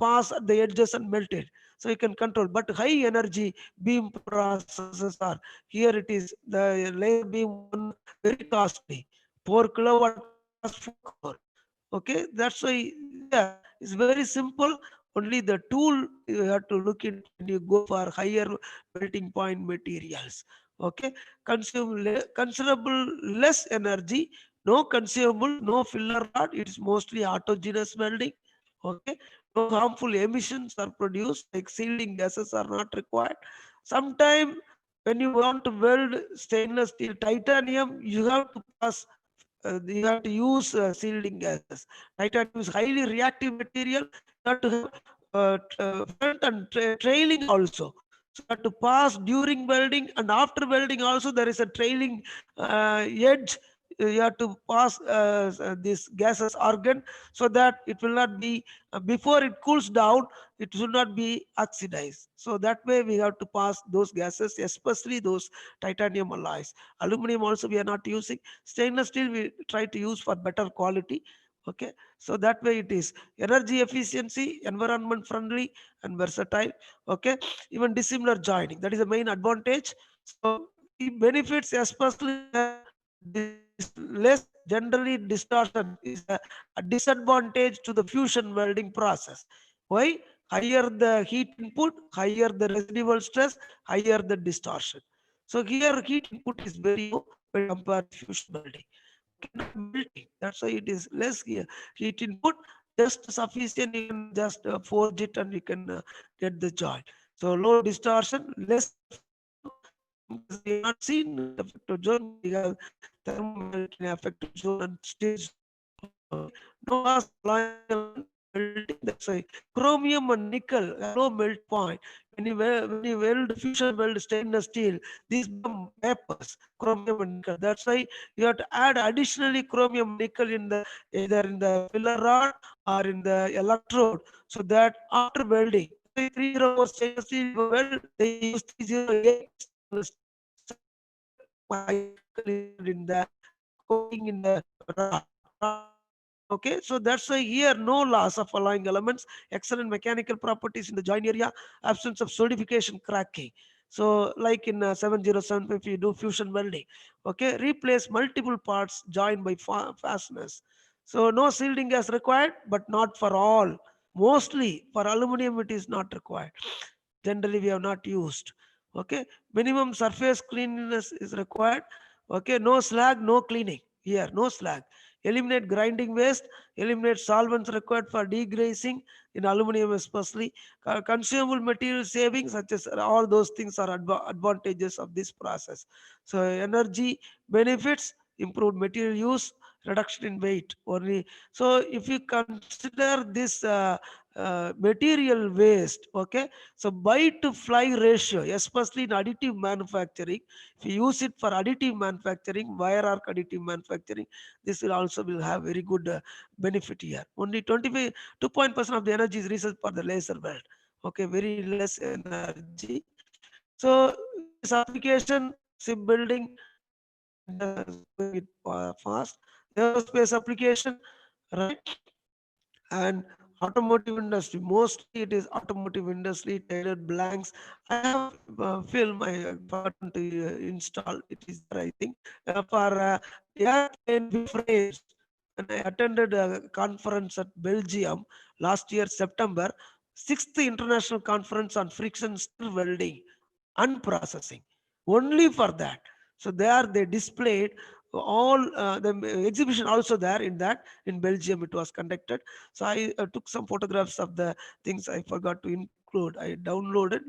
pass at the edges and melt it, so you can control. But high energy beam processes are here. It is the laser beam one, very costly. 4 kilowatt cost 4 crore. Okay, that's why yeah, it's very simple. Only the tool you have to look into when you go for higher melting point materials. Okay, consume considerable less energy, no consumables, no filler rod. It's mostly autogenous welding. Okay, no harmful emissions are produced, like shielding gases are not required. Sometime when you want to weld stainless steel titanium, you have to pass you have to use shielding gases. Titanium is highly reactive material. You have to have front and trailing also. So you have to pass during welding and after welding also. There is a trailing edge. You have to pass this gases organ, so that it will not be before it cools down, it should not be oxidized. So that way we have to pass those gases, especially those titanium alloys. Aluminum also we are not using. Stainless steel we try to use for better quality. Okay, so that way it is energy efficiency, environment friendly and versatile. Okay, even dissimilar joining, that is the main advantage. So the benefits, especially here, less generally distortion is a disadvantage to the fusion welding process. Why? Higher the heat input, higher the residual stress, higher the distortion. So here heat input is very low when compared to fusion welding. Okay, not melting. That's why it is less here. Heat input just sufficient. You can just forge it and you can get the joint. So low distortion, less effective zone, because we have not seen the effective zone, but we have thermomelt in effective zone and stage zone. Okay, no loss of alloying element in melting. That's why chromium and nickel have low melting point. When you weld fusion weld stainless steel, these become vapors, chromium and nickel. That's why you have to add additionally chromium and nickel in the either in the filler rod or in the electrode, so that after welding, 304 stainless steel weld, they use 308 stainless steel. So nickel is in the coating in the rod. Okay, so that's why here no loss of alloying elements, excellent mechanical properties in the joint area, absence of solidification cracking. So like in 7075 if you do fusion welding, okay, replace multiple parts joined by fasteners. So no shielding is required, but not for all. Mostly for aluminum it is not required. Generally we have not used. Okay, minimum surface cleanliness is required. Okay, no slag, no cleaning here, no slag. Eliminate grinding waste, eliminate solvents required for degreasing in aluminum especially. Consumable material savings, such as all those things are advantages of this process. So energy benefits, improved material use, reduction in weight only. So if you consider this material waste, okay, so buy to fly ratio, especially in additive manufacturing, if you use it for additive manufacturing, wire arc additive manufacturing, this will have very good benefit here. Only 25 2% of the energy is researched for the laser weld. Okay, very less energy. So in this application, shipbuilding, just going it fast, aerospace application, right? And automotive industry, mostly it is automotive industry, tailored blanks. I have film I forgotten to install, it is there I think, for airplane wing frames. When I attended a conference at Belgium last year September, 6th international conference on friction stir welding and processing, only for that. So there they displayed all the exhibition also there in that, in Belgium it was conducted. So I took some photographs of the things I forgot to include. I downloaded.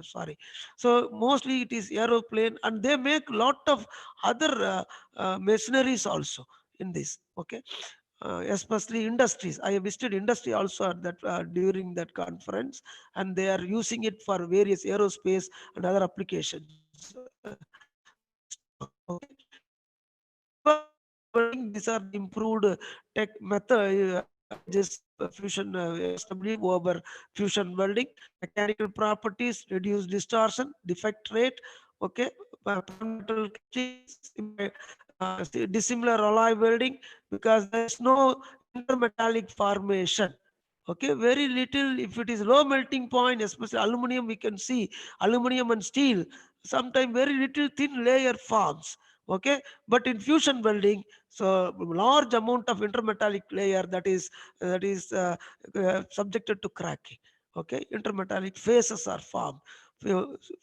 Sorry. So mostly it is aeroplane, and they make lot of other machineries also in this. Okay. Especially industries. I visited industry also at that during that conference, and they are using it for various aerospace and other applications. Okay. Because of fusion welding, these are the improved tech method advantages of fusion FSW over fusion welding. Mechanical properties, reduce distortion, defect rate. Okay, metal castings, dissimilar alloy welding, because there is no intermetallic formation. Okay, very little. If it is low melting point, especially aluminum, we can see aluminum and steel, sometimes very little thin layer forms. Okay, but in fusion welding, so large amount of intermetallic layer that is subjected to cracking. Okay, intermetallic phases are formed.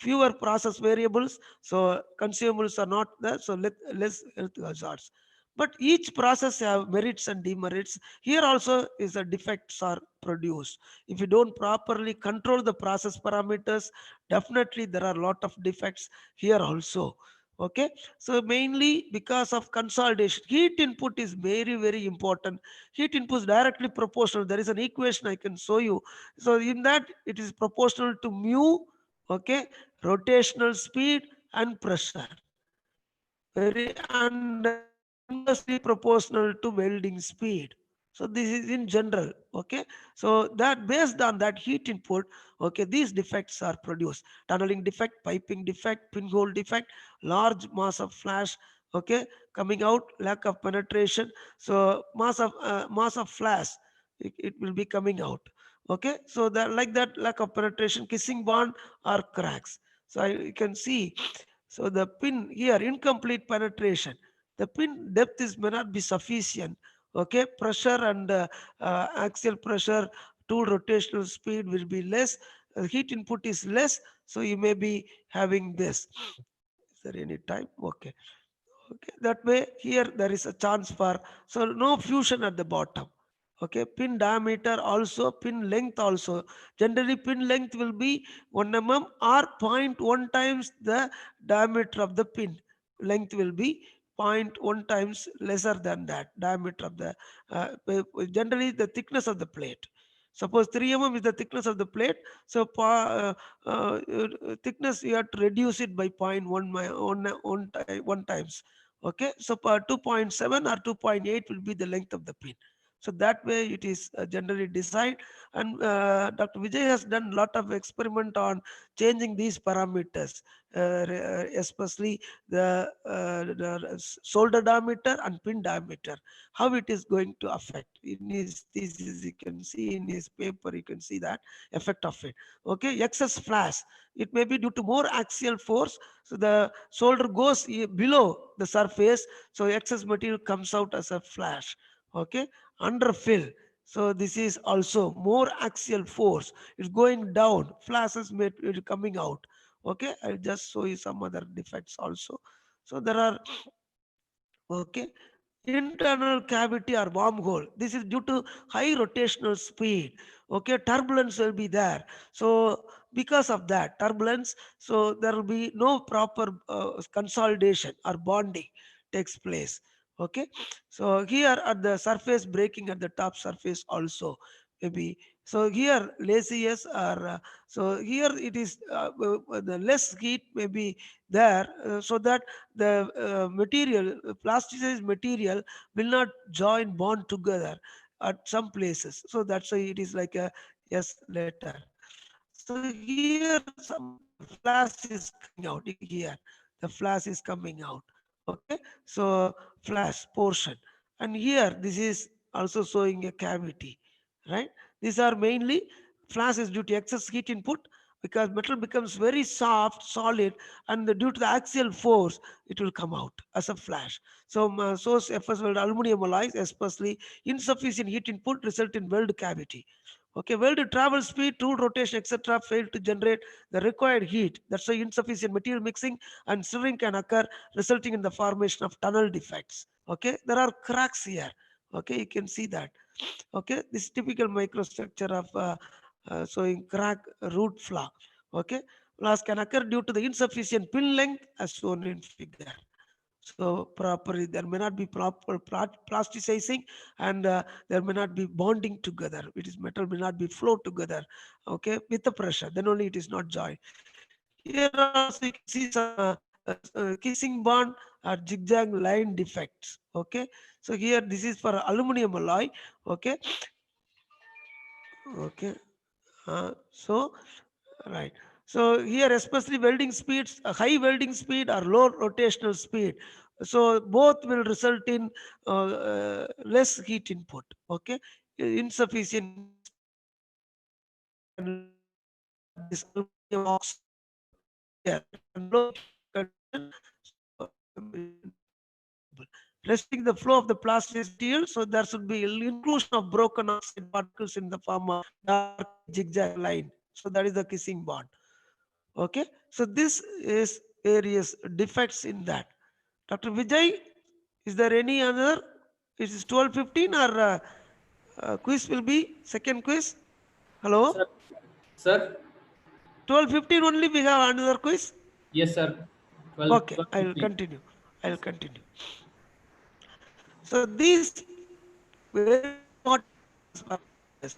Fewer process variables, so consumables are not there, so less health hazards. But each process have merits and demerits. Here also is a defects are produced. If you don't properly control the process parameters, definitely there are a lot of defects here also. Okay, so mainly because of consolidation, heat input is very, very important. Heat input is directly proportional. There is an equation I can show you. So in that it is proportional to mu, okay, rotational speed and pressure. Very, and inversely proportional to welding speed. So this is in general. Okay, so that based on that heat input, okay, these defects are produced: tunneling defect, piping defect, pinhole defect, large mass of flash, okay, coming out, lack of penetration. So mass of flash, it will be coming out. Okay, so that like that, lack of penetration, kissing bond or cracks. So you can see, so the pin here, incomplete penetration. The pin depth is may not be sufficient. Okay, pressure and axial pressure, tool rotational speed will be less. Heat input is less, so you may be having this. there any time? Okay. Okay, that way here there is a chance for, so no fusion at the bottom. Okay, pin diameter also, pin length also. Generally, pin length will be 1 mm or zero point 0.1 times the diameter of the pin. Length will be 0.1 times lesser than that diameter of the, generally the thickness of the plate. Suppose 3 mm is the thickness of the plate, so thickness you have to reduce it by 0.1 times. Okay, so 2.7 or 2.8 will be the length of the pin. So that way it is generally designed, and Dr. Vijay has done a lot of experiment on changing these parameters, especially the solder diameter and pin diameter, how it is going to affect. In his thesis, you can see, in his paper, you can see that effect of it. Okay, excess flash, it may be due to more axial force, so the solder goes below the surface, so excess material comes out as a flash. Okay, underfill, so this is also more axial force, it's going down, flashes may be coming out. Okay, I'll just show you some other defects also. So there are, okay, internal cavity or wormhole, this is due to high rotational speed. Okay, turbulence will be there, so because of that turbulence, so there will be no proper consolidation or bonding takes place. Okay, so here at the surface breaking at the top surface also maybe. So here laziness or so here it is the less heat may be there, so that the material, plasticized material will not join bond together at some places. So that's why it is like a S letter. So here some flash is coming out. You can see here the flash is coming out. Okay, so flash portion, and here this is also showing a cavity, right? These are mainly flashes due to excess heat input, because metal becomes very soft, solid, and due to the axial force, it will come out as a flash. So source FS weld aluminum alloys, especially insufficient heat input, result in weld cavity. Okay, weld travel speed, tool rotation, etc. fail to generate the required heat. That's why insufficient material mixing and stirring can occur, resulting in the formation of tunnel defects. Okay, there are cracks here. Okay, you can see that. Okay, this typical microstructure of showing crack root flaw. Okay, flaws can occur due to the insufficient pin length as shown in figure. So properly there may not be proper plasticizing, and there may not be bonding together. It is metal may not be flow together. Okay, with the pressure, then only it is not joined. Here also you can see some kissing bond or zigzag line defects. Okay, so here this is for aluminum alloy. Okay, okay, so right. So here especially welding speeds, high welding speed or low rotational speed. So both will result in less heat input. Okay, insufficient heat speed. Okay, and low heat input at this aluminum oxide here, and low heat input condition. So restricting the flow of the plastic material, so there should be inclusion of broken oxide particles in the form of dark zigzag line. So that is the kissing bond. Okay, so this is various defects in that. Dr. Vijay, is there any other? It is 12:15 or quiz will be second quiz? Hello? Sir, sir. 12:15 only we have another quiz? Yes, sir. 12, Okay, 12, I will 15. continue. I will continue. So these very important parameters,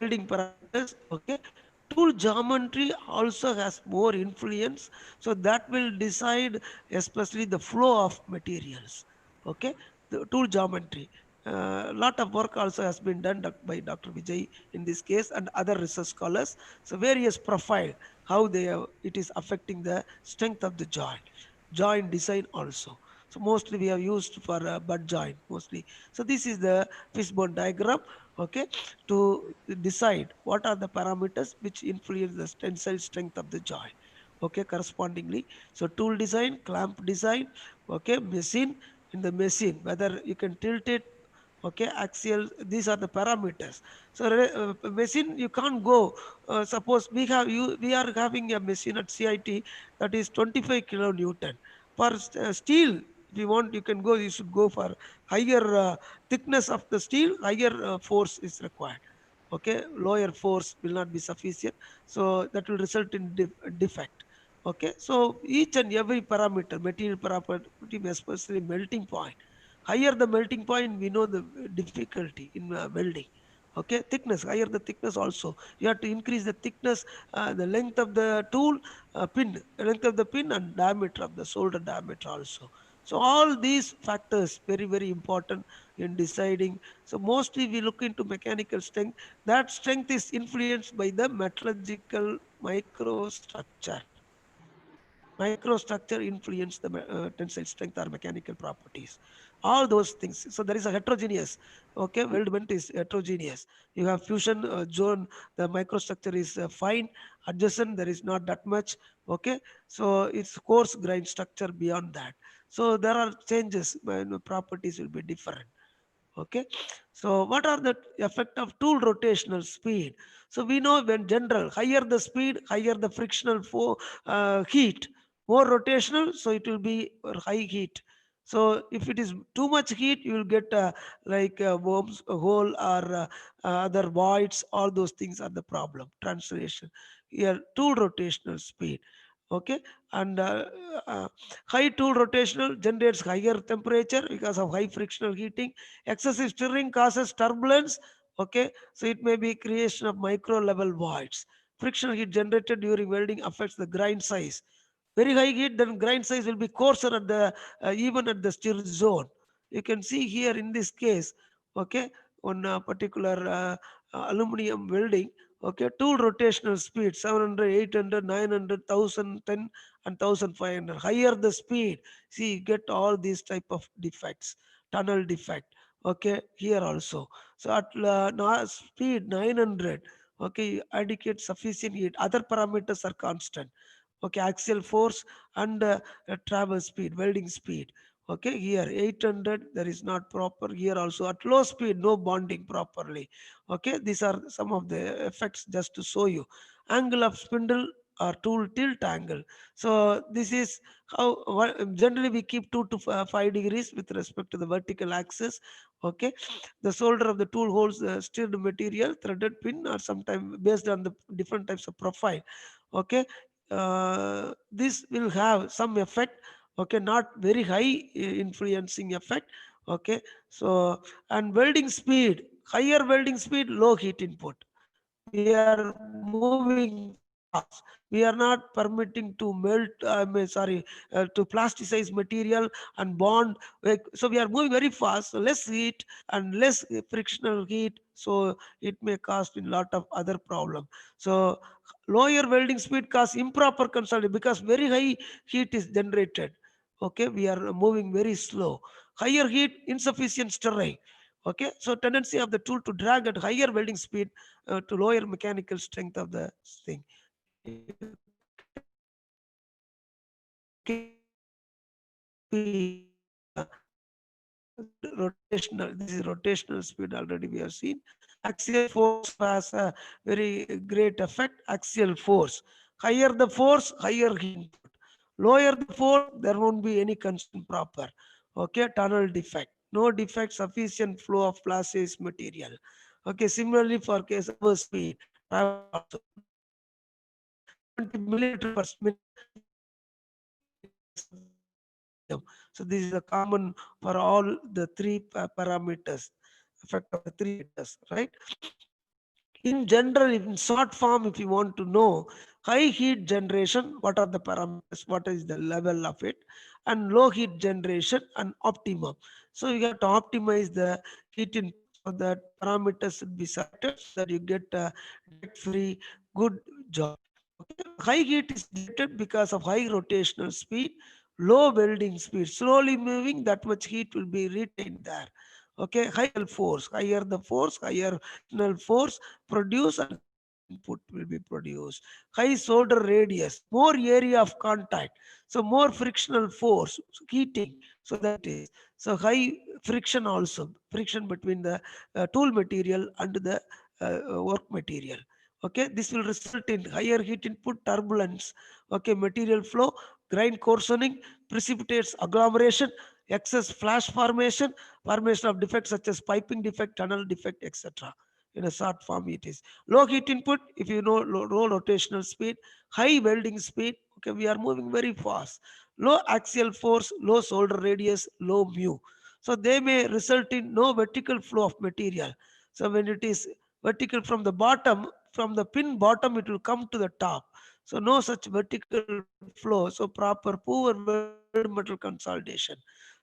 welding parameters. Okay, tool geometry also has more influence, so that will decide especially the flow of materials. Okay, the tool geometry. A lot of work also has been done by Dr. Vijay in this case and other research scholars. So various profile, how they have, it is affecting the strength of the joint design also. So mostly we have used for butt joint mostly. So this is the fishbone diagram. Okay, to decide what are the parameters which influence the tensile strength of the joint. Okay, correspondingly. So tool design, clamp design. Okay, machine, in the machine whether you can tilt it. Okay, axial, these are the parameters. So machine you can't go, suppose we are having a machine at CIT that is 25 kilonewton. For steel, if you want, you can go, you should go for higher thickness of the steel, higher force is required. Okay, lower force will not be sufficient, so that will result in defect. Okay, so each and every parameter, material parameter, especially melting point, higher the melting point, we know the difficulty in welding. Okay, thickness, higher the thickness also, you have to increase the thickness, the length of the tool, pin, length of the pin, and diameter of the solder diameter also. So all these factors very very important in deciding. So mostly we look into mechanical strength. That strength is influenced by the metallurgical microstructure. Microstructure influence the tensile strength or mechanical properties, all those things. So there is a heterogeneous. Okay, weldment is heterogeneous. You have fusion zone, the microstructure is fine, adjacent there is not that much. Okay, so it's coarse grain structure beyond that. So there are changes when properties will be different. Okay, so what are the effect of tool rotational speed? So we know, when general, higher the speed, higher the frictional heat, more rotational, so it will be high heat. So if it is too much heat, you will get like worms, a hole, or other voids. All those things are the problem. Translation here, tool rotational speed. Okay, and high tool rotational generates higher temperature because of high frictional heating. Excessive stirring causes turbulence. Okay, so it may be creation of micro level voids. Frictional heat generated during welding affects the grind size. Very high heat, then grind size will be coarser at the even at the stir zone. You can see here in this case. Okay, on a particular aluminum welding. Okay, tool rotational speed 700, 800, 900, 1000, 10, and 1500. Higher the speed, see, you get all these type of defects, tunnel defect. Okay, here also. So at speed 900, okay, adequate sufficient heat, other parameters are constant. Okay, axial force and travel speed, welding speed. Okay, here 800, there is not proper. Here also at low speed, no bonding properly. Okay, these are some of the effects just to show you. Angle of spindle or tool tilt angle. So this is how generally we keep 2 to 5 degrees with respect to the vertical axis. Okay, the shoulder of the tool holds the stirred material, threaded pin, or sometimes based on the different types of profile. Okay, this will have some effect. Okay, not very high influencing effect. Okay, so, and welding speed, higher welding speed, low heat input. We are moving fast. We are not permitting to melt, to plasticize material and bond. So we are moving very fast, so less heat and less frictional heat. So it may cause a lot of other problem. So lower welding speed cause improper consolidation because very high heat is generated. Okay, we are moving very slow. Higher heat, insufficient stirring. Okay, so tendency of the tool to drag at higher welding speed to lower mechanical strength of the thing. Okay, speed, rotational. This is rotational speed. Already we have seen. Axial force has a very great effect. Axial force. Higher the force, higher heat input. Lower the force, there won't be any consumption proper. Okay, tunnel defect. No defect, sufficient flow of plastic material. Okay, similarly for case of speed, travel also. 70 millimeter per minute. So this is a common for all the three parameters, effect of the three meters, right? In general, in short form, if you want to know high heat generation, what are the parameters, what is the level of it, and low heat generation and optimum. So you have to optimize the heat input so that parameters should be selected so that you get a defect-free good job. Okay. High heat is generated because of high rotational speed, low welding speed, slowly moving, that much heat will be retained there. Okay, higher force, higher the force, higher force produce and higher heat input will be produced. High solder radius, more area of contact, so more frictional force, heating, so that is. So high friction also, friction between the tool material and the work material. Okay, this will result in higher heat input, turbulence. Okay, material flow, Grain coarsening precipitates agglomeration, excess flash formation, formation of defects such as piping defect, tunnel defect, etc. In a short form, it is low heat input. If you know low rotational speed, high welding speed. Okay, we are moving very fast. Low axial force, low solder radius, low mu. So they may result in no vertical flow of material. So when it is vertical from the bottom, from the pin bottom, it will come to the top. So no such vertical flow. So proper poor weld metal consolidation.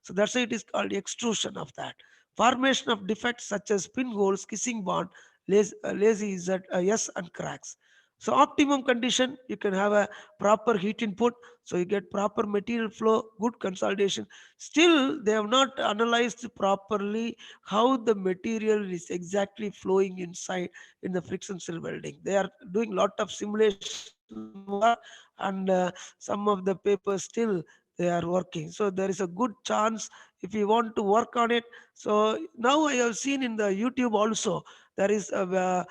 So that's why it is called extrusion of that. Formation of defects such as pinholes, kissing bond, lazy Z, S and cracks. So optimum condition, you can have a proper heat input, so you get proper material flow, good consolidation. Still, they have not analyzed properly how the material is exactly flowing inside in the friction stir welding. They are doing lot of simulation work, and some of the papers still they are working. So there is a good chance if you want to work on it. So now I have seen in the YouTube also there is I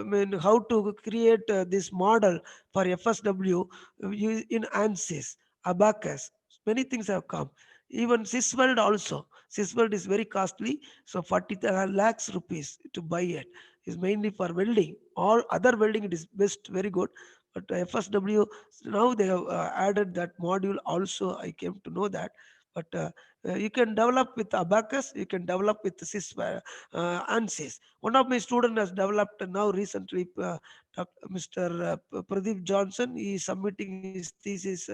mean how to create this model for FSW in ANSYS, Abacus. Many things have come. Even Sysweld also. Sysweld is very costly, so 40 lakhs rupees to buy it is mainly for welding. All other welding it is best, very good. But FSW now they have added that module also. I came to know that. But you can develop with Abacus, you can develop with ANSYS. One of my students has developed now recently, Mr. Pradeep Johnson. He is submitting his thesis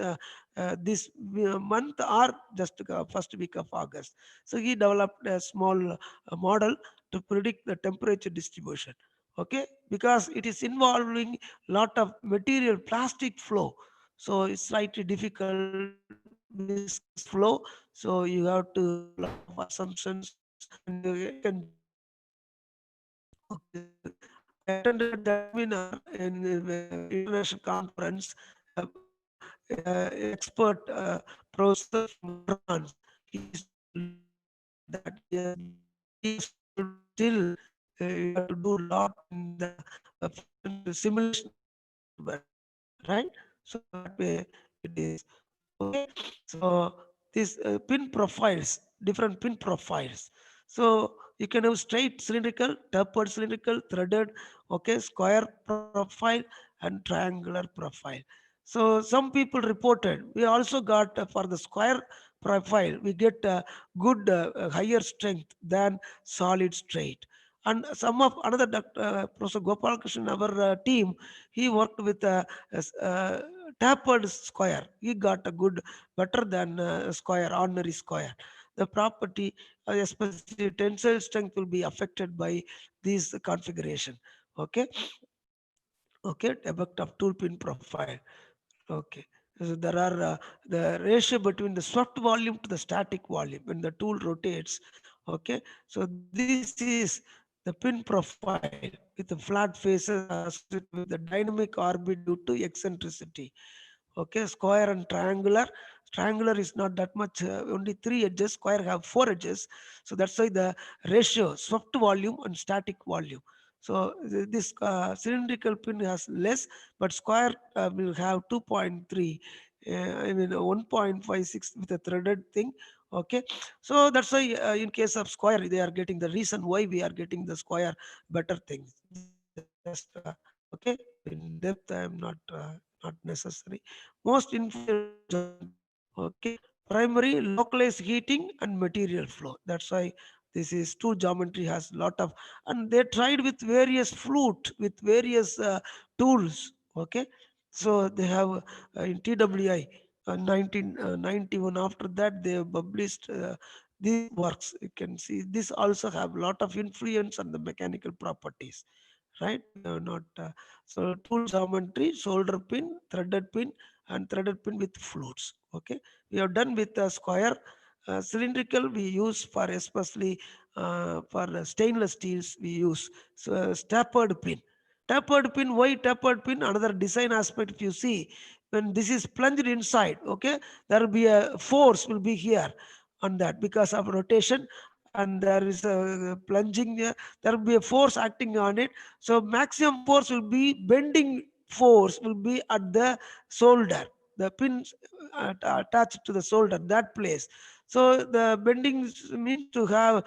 this month or just first week of August. So he developed a small model to predict the temperature distribution. Okay, because it is involving lot of material plastic flow, so it's slightly difficult, viscous flow. So you have to do lot of assumptions, and you can generate the model. Okay, I attended that seminar in the international conference. Expert professor from France, he is telling that yes, material flow will still you have to do a lot in the simulation of the friction weld, right? So that way it is okay. So these pin profiles, different pin profiles. So you can have straight cylindrical, tapered cylindrical, threaded, okay, square profile and triangular profile. So some people reported we also got for the square profile we get good higher strength than solid straight. And some of another Professor Gopalakrishnan, our team, he worked with tapered square. He got a good better than square, ordinary square. The property, especially tensile strength, will be affected by this configuration. Okay, okay, effect of tool pin profile. Okay. So there are the ratio between the swept volume to the static volume when the tool rotates. Okay. So this is the pin profile with the flat faces associated with the dynamic orbit due to eccentricity. Okay. Square and triangular. Triangular is not that much, only 3 edges. Square have 4 edges. So that's why the ratio swept volume and static volume. So this cylindrical pin has less, but square will have 2.3. I mean 1.56 with a threaded thing. Okay, so that's why in case of square they are getting the reason why we are getting the square better things. Just okay, in depth I am not necessary. Most influential geometry. Okay, primary localized heating and material flow. That's why this is two geometry has lot of, and they tried with various flute with various tools. Okay, so they have in TWI 1991. After that they have published these works. You can see this also have lot of influence on the mechanical properties, right? We have not so tool geometry, solder pin, threaded pin, and threaded pin with flutes. Okay, we have done with a square. Cylindrical we use for especially for stainless steels we use. So tapered pin. Tapered pin, why tapered pin? Another design aspect, if you see, when this is plunged inside, okay, there will be a force will be here on that because of rotation, and there is a plunging there will be a force acting on it. So maximum force will be bending force will be at the shoulder. the pins attached to the solder, that place. So the bending means to have,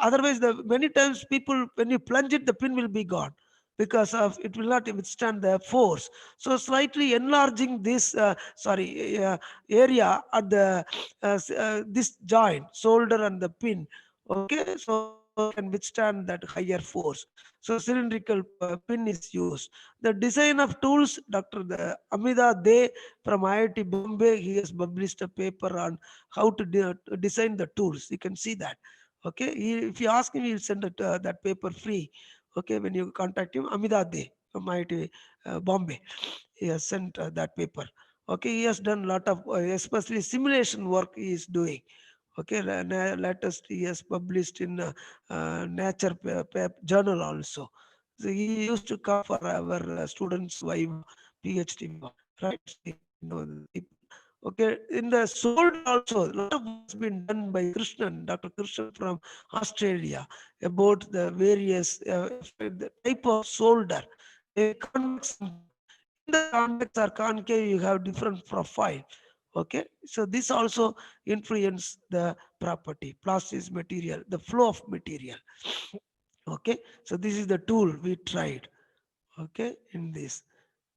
otherwise the many times people, when you plunge it, the pin will be gone because of it will not withstand the force. So slightly enlarging this area at the this joint, solder and the pin, okay, so can withstand that higher force. So cylindrical pin is used. The design of tools, Dr. Amida De from IIT Bombay, he has published a paper on how to design the tools. You can see that. Okay, if you ask him, he'll send it, that paper free. Okay, when you contact him, Amida De from IIT Bombay, he has sent that paper. Okay, he has done a lot of, especially simulation work he is doing. Okay, latest he has published in Nature journal also. So he used to come for our students Viva, PhD Viva, right? So you know the people. Okay, in the solder also, a lot of work has been done by Krishnan, Dr. Krishnan from Australia, about the various the type of solder, convex. In the convex or concave, you have different profile. Okay, so this also influence the property, plastic material, the flow of material. Okay, so this is the tool we tried. Okay, in this.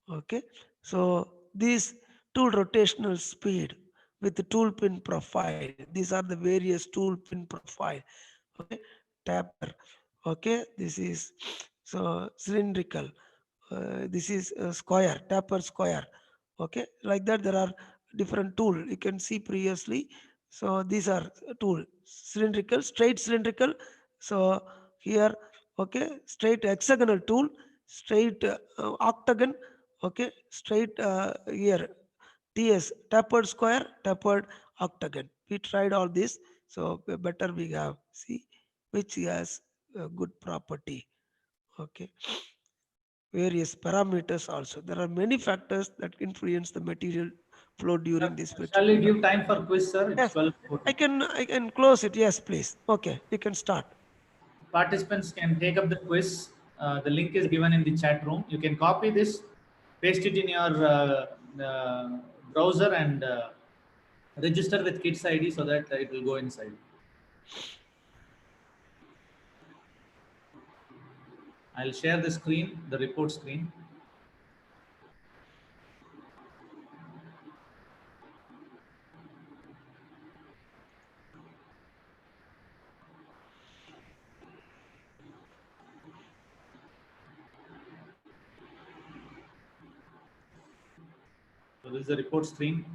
Okay, so this tool rotational speed with the tool pin profile. These are the various tool pin profile. Okay, taper. Okay, this is so cylindrical. This is a square, taper square. Okay, like that there are different tool you can see previously. So these are tool, cylindrical, straight cylindrical. So here, okay, straight hexagonal tool, straight octagon. Okay, straight here, TS, tapered square, tapered octagon. We tried all this, so better we have, see which has a good property. Okay, various parameters also. There are many factors that influence the material flow during this Shall we particular. give time for quiz, sir? It's Yes, 12:40. I can close it. Yes, please. Okay, you can start. Participants can take up the quiz. The link is given in the chat room. You can copy this, paste it in your browser, and register with Kids ID so that it will go inside. I'll share the screen, the report screen. So this is the report screen.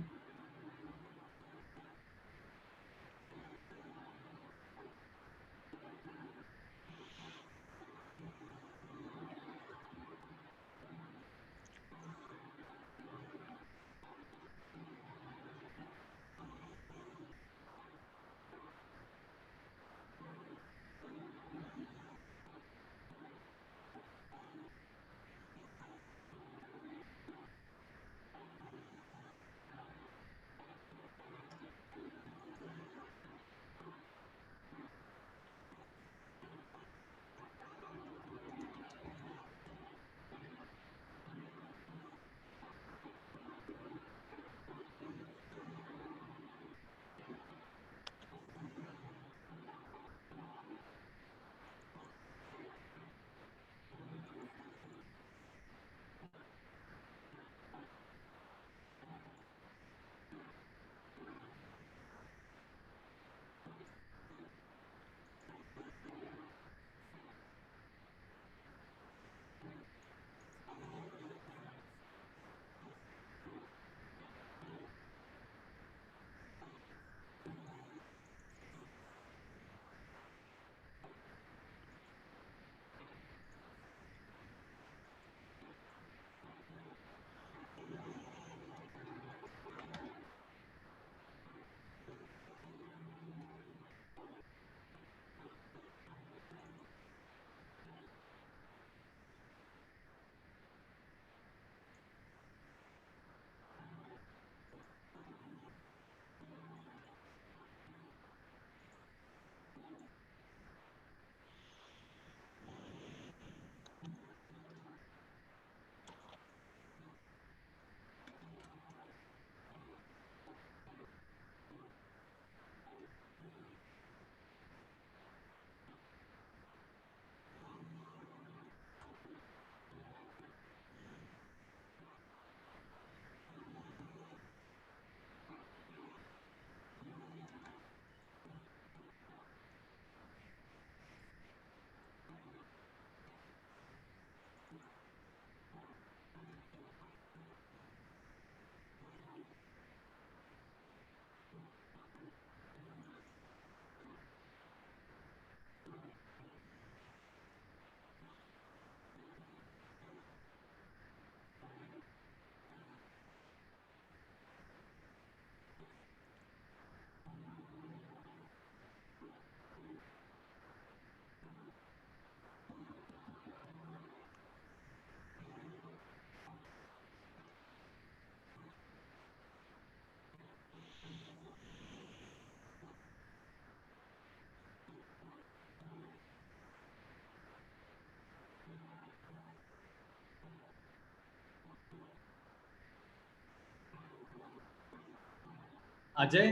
Ajay?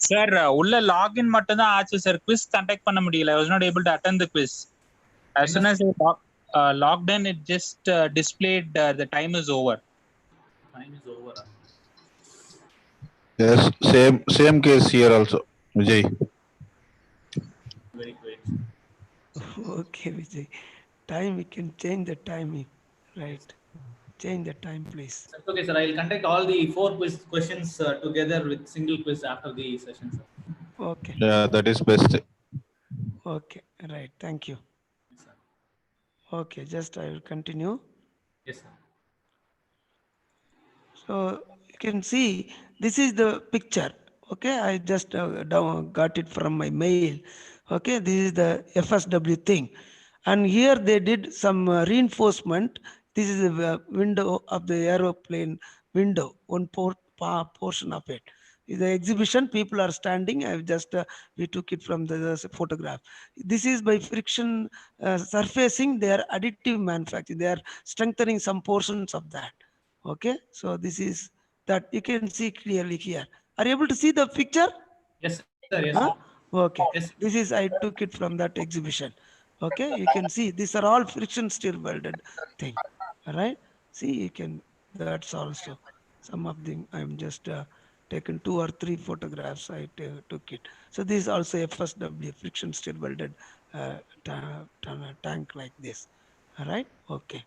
Sir, உள்ள login மட்டும் தான் ஆச்சு sir. Quiz conduct பண்ண முடியல. I was not able to attend the quiz. As soon as I logged in, it just displayed the time is over. Time is over. Yes, same case here also, Vijay. Very great. Okay, Vijay. Time, we can change the timing, right? Change the time, please. Okay, sir. I will conduct all the 4 questions together with single quiz after the session, sir. Okay. Yeah, that is best. Okay, right. Thank you. Yes, sir. Okay, just I will continue. Yes, sir. So you can see this is the picture. Okay, I just got it from my mail. Okay, this is the FSW thing, and here they did some reinforcement. This is the window of the aeroplane window, one portion of it. The exhibition, people are standing. I've just we took it from the photograph. This is by friction surfacing. They are additive manufacturing. They are strengthening some portions of that. Okay, so this is that you can see clearly here. Are you able to see the picture? Yes, sir. Yes, sir. Huh? Okay, Yes. this is, I took it from that exhibition. Okay, you can see these are all friction stir welded thing. All right, see, you can, that's also some of them. I'm just taken 2 or 3 photographs. I took it. So this is also FSW, friction stir welded tank like this. All right, okay.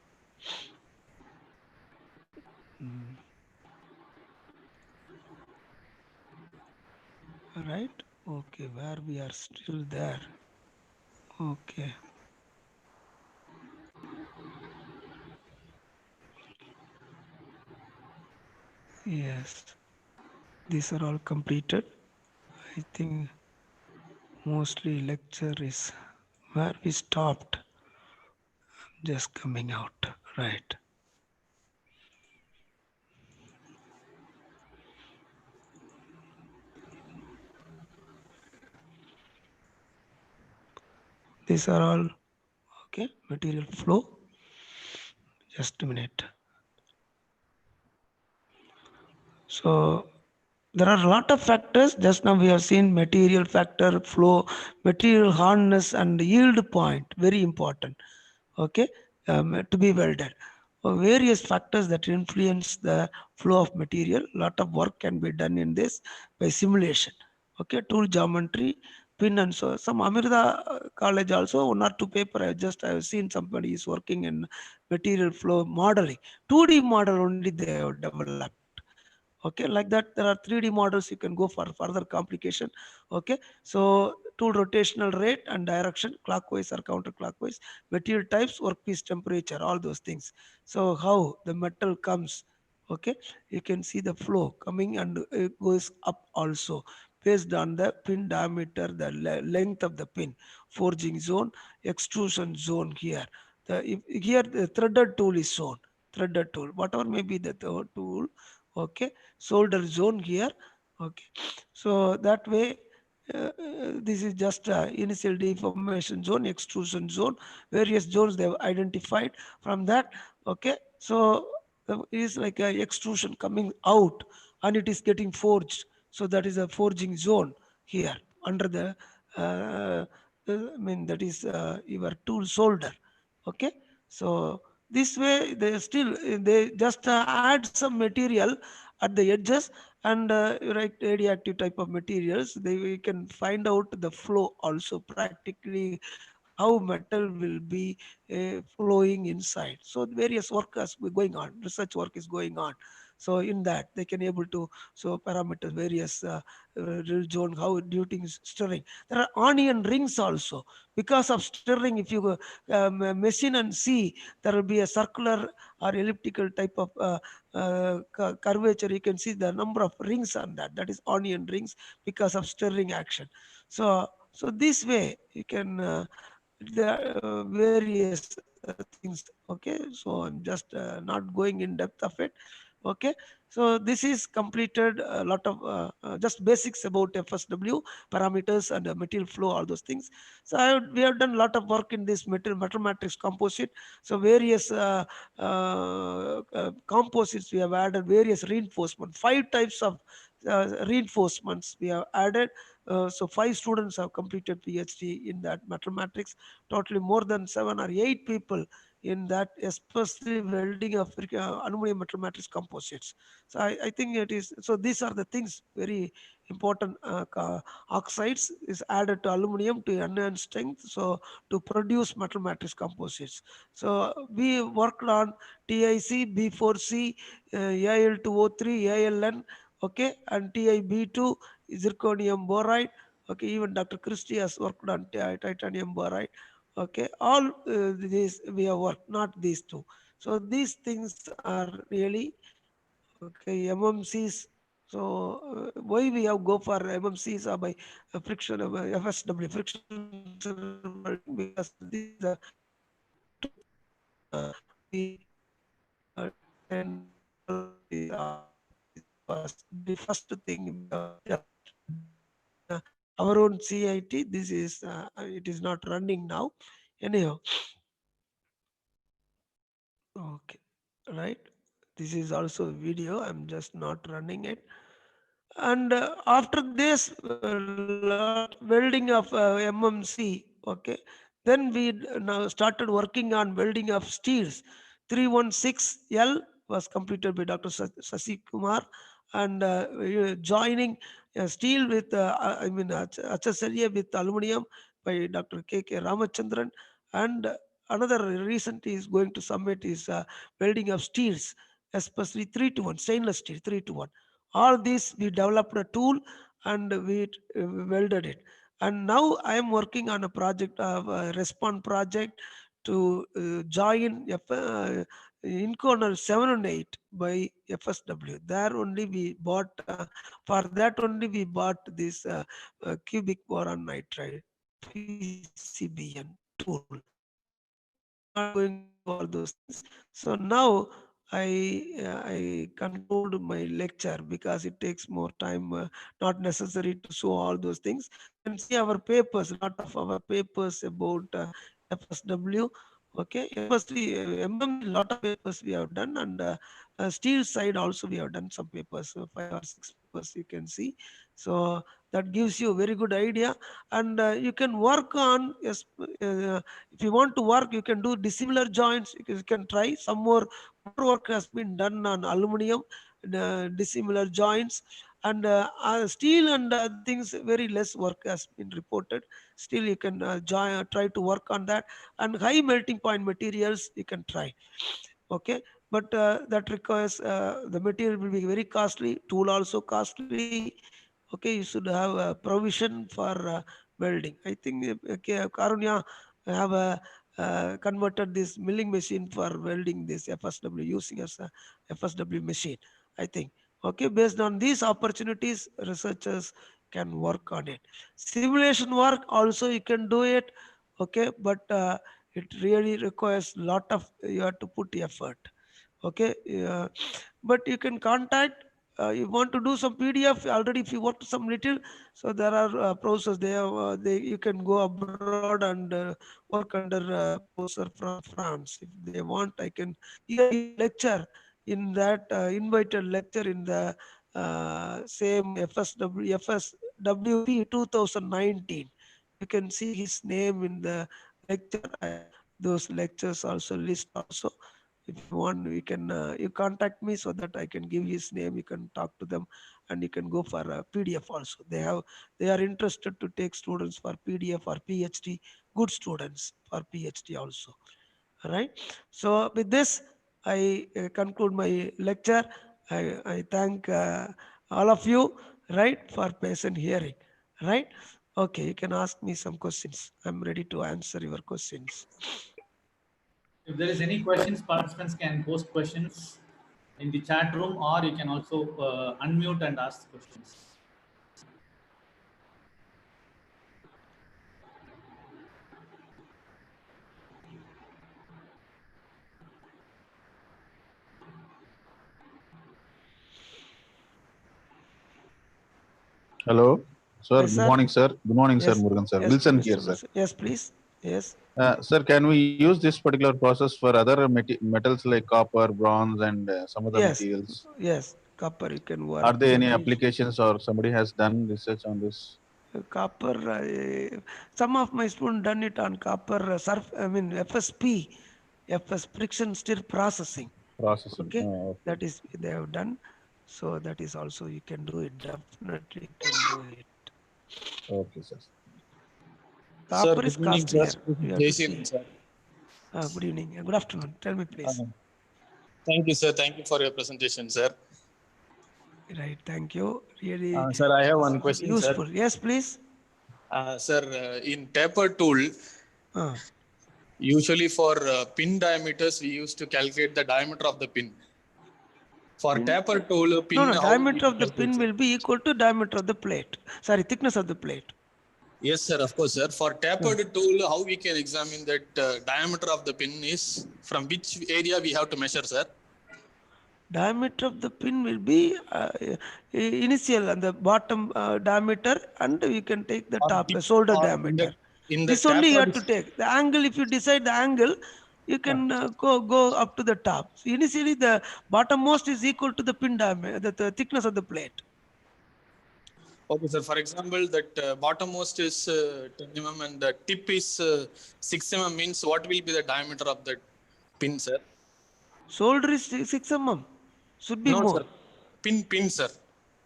Right, okay, where we are still there. Okay, yes, these are all completed. I think mostly lecture is where we stopped. Just coming out, right. These are all okay. Material flow, just a minute. So there are a lot of factors. Just now we have seen material factor, flow, material hardness, and yield point, very important. Okay, to be welded. Various factors that influence the flow of material. Lot of work can be done in this by simulation. Okay, tool geometry, pin, and so some Amirda college also, 1 or 2 paper I have seen somebody is working in material flow modeling. 2D model only they have developed. Okay, like that there are 3D models. You can go for further complication. Okay, so tool rotational rate and direction, clockwise or counterclockwise, material types, workpiece temperature, all those things. So how the metal comes, okay, you can see the flow coming, and it goes up also based on the pin diameter, the length of the pin, forging zone, extrusion zone. Here here the threaded tool is shown, threaded tool, whatever may be the tool. Okay, solder zone here. Okay, so that way this is just initial deformation zone, extrusion zone, various zones they have identified from that. Okay, so it is like a extrusion coming out and it is getting forged. So that is a forging zone here under the I mean that is your tool solder. Okay, so this way they still they just add some material at the edges, and right, radioactive type of materials, they we can find out the flow also practically, how metal will be flowing inside. So various work is going on, research work is going on. So in that they can able to, so parameters, various zone, how duty is stirring. There are onion rings also. Because of stirring, if you machine and see, there will be a circular or elliptical type of curvature. You can see the number of rings on that. That is onion rings because of stirring action. So this way you can there are various things. Okay, so I'm just not going in depth of it. Okay, so this is completed a lot of just basics about FSW parameters and material flow, all those things. So we have done a lot of work in this metal matrix composite. So various composites we have added, various reinforcement, 5 types of reinforcements we have added. So 5 students have completed PhD in that metal matrix. Totally more than 7 or 8 people in that, especially welding of aluminum metal matrix composites. So I think it is, so these are the things very important. Oxides is added to aluminum to enhance strength, so to produce metal matrix composites. So we worked on TIC, B4C, Al2O3, ALN, okay, and TiB2, zirconium boride. Okay, even Dr. Christie has worked on titanium boride. Okay, all these we have worked, not these two. So these things are really okay. MMCs. So why we have go for MMCs or by friction FSW friction welding, because this is the we and the first thing we have our own CIT. This is it is not running now. Anyhow, okay, right. This is also a video. I'm just not running it. And after this welding of MMC, okay, then we now started working on welding of steels. 316L was completed by Dr. Sasi Kumar, and joining steel with HSLA with aluminum by Dr. KK Ramachandran, and another recent is going to submit is welding of steels, especially 3 to 1 stainless steel 3 to 1. All this we developed a tool and we welded it. And now I am working on a project of a Respond project to join Inconel 7 and 8 by FSW. There only we bought, for that only we bought this cubic boron nitride PCBN tool. Not going to all those things. So now I conclude my lecture because it takes more time, not necessary to show all those things. You can see our papers, a lot of our papers about FSW. Okay, firstly, lot of papers we have done, and steel side also we have done some papers, 5 or 6 papers you can see. So that gives you a very good idea, and you can work on, yes, if you want to work, you can do dissimilar joints. You can try some more work has been done on aluminum, dissimilar joints, and steel and things, very less work has been reported. Still you can try to work on that, and high melting point materials you can try. Okay, but that requires the material will be very costly, tool also costly. Okay, you should have a provision for welding. I think okay, Karunya have converted this milling machine for welding this FSW, using as a FSW machine, I think. Okay, based on these opportunities, researchers can work on it. Simulation work also you can do it. Okay, but it really requires lot of, you have to put effort. Okay, but you can contact, you want to do some PDF already, if you work some little, so there are professors, they you can go abroad and work under professor from France. If they want, I can give lecture in that invited lecture in the same FSWP 2019. You can see his name in the lecture. Those lectures also list also. If you want, we can you contact me so that I can give his name. You can talk to them, and you can go for a PDF also. They are interested to take students for PDF or PhD. Good students for PhD also. All right. So with this, I conclude my lecture. I thank all of you, right, for patient hearing. Right. Okay, you can ask me some questions. I'm ready to answer your questions. If there is any questions, participants can post questions in the chat room, or you can also unmute and ask questions. Hello, sir. Yes, Good sir. morning, sir. Good morning, sir. Yes. Murugan, sir. Yes, Wilson Mr. here, sir. Wilson. Yes, please. Yes. Sir, can we use this particular process for other metals like copper, bronze, and some other Yes. materials? Yes. Copper you can work. Are there any Certainly. applications or somebody has done research on this? Copper, some of my students done it on copper FSP, FS friction stir processing. Processing. Okay, Oh, okay. that is they have done. So that is also you can do it. Definitely you can do it. Okay, sir. Sir, Copper is good evening, sir. costlier. You have to see. Sir. Good evening. Good afternoon. Tell me, please. Thank you, sir. Thank you for your presentation, sir. Right. Thank you. Really Sir, I have one question, useful. sir. Yes, please. Sir, in taper tool, usually for pin diameters, we used to calculate the diameter of the pin. For Pin? taper tool, pin, No, how diameter we of the calculate, pin sir? will be equal to diameter of the plate. Sorry, thickness of the plate. Yes, sir. Of course, sir. For tapered tool, how we can examine that diameter of the pin is from which area we have to measure, sir? Diameter of the pin will be initial and the bottom diameter, and you can take the top shoulder diameter. This only you have to take the angle. If you decide the angle, you can go up to the top. So initially, the bottommost is equal to the pin diameter, the thickness of the plate. Okay, sir. For example, that bottommost is 10 mm and the tip is 6 mm means what will be the diameter of that pin, sir? Shoulder is 6 mm. Should be No, more. sir. Pin, sir.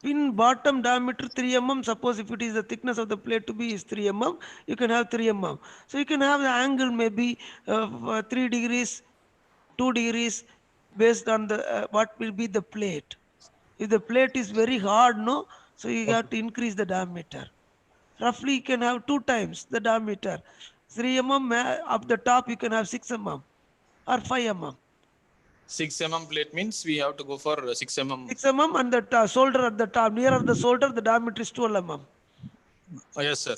Pin bottom diameter 3 mm. Suppose if it is the thickness of the plate to be is 3 mm, you can have 3 mm. So you can have the angle maybe 3 degrees, 2 degrees based on the what will be the plate. If the plate is very hard, no, so you have to increase the diameter. Roughly you can have 2 times the diameter. 3 mm up the top you can have 6 mm or 5 mm. 6 mm plate means we have to go for 6 mm. 6 mm and the shoulder at the top, nearer the shoulder, the diameter is 12 mm. Oh, yes, sir.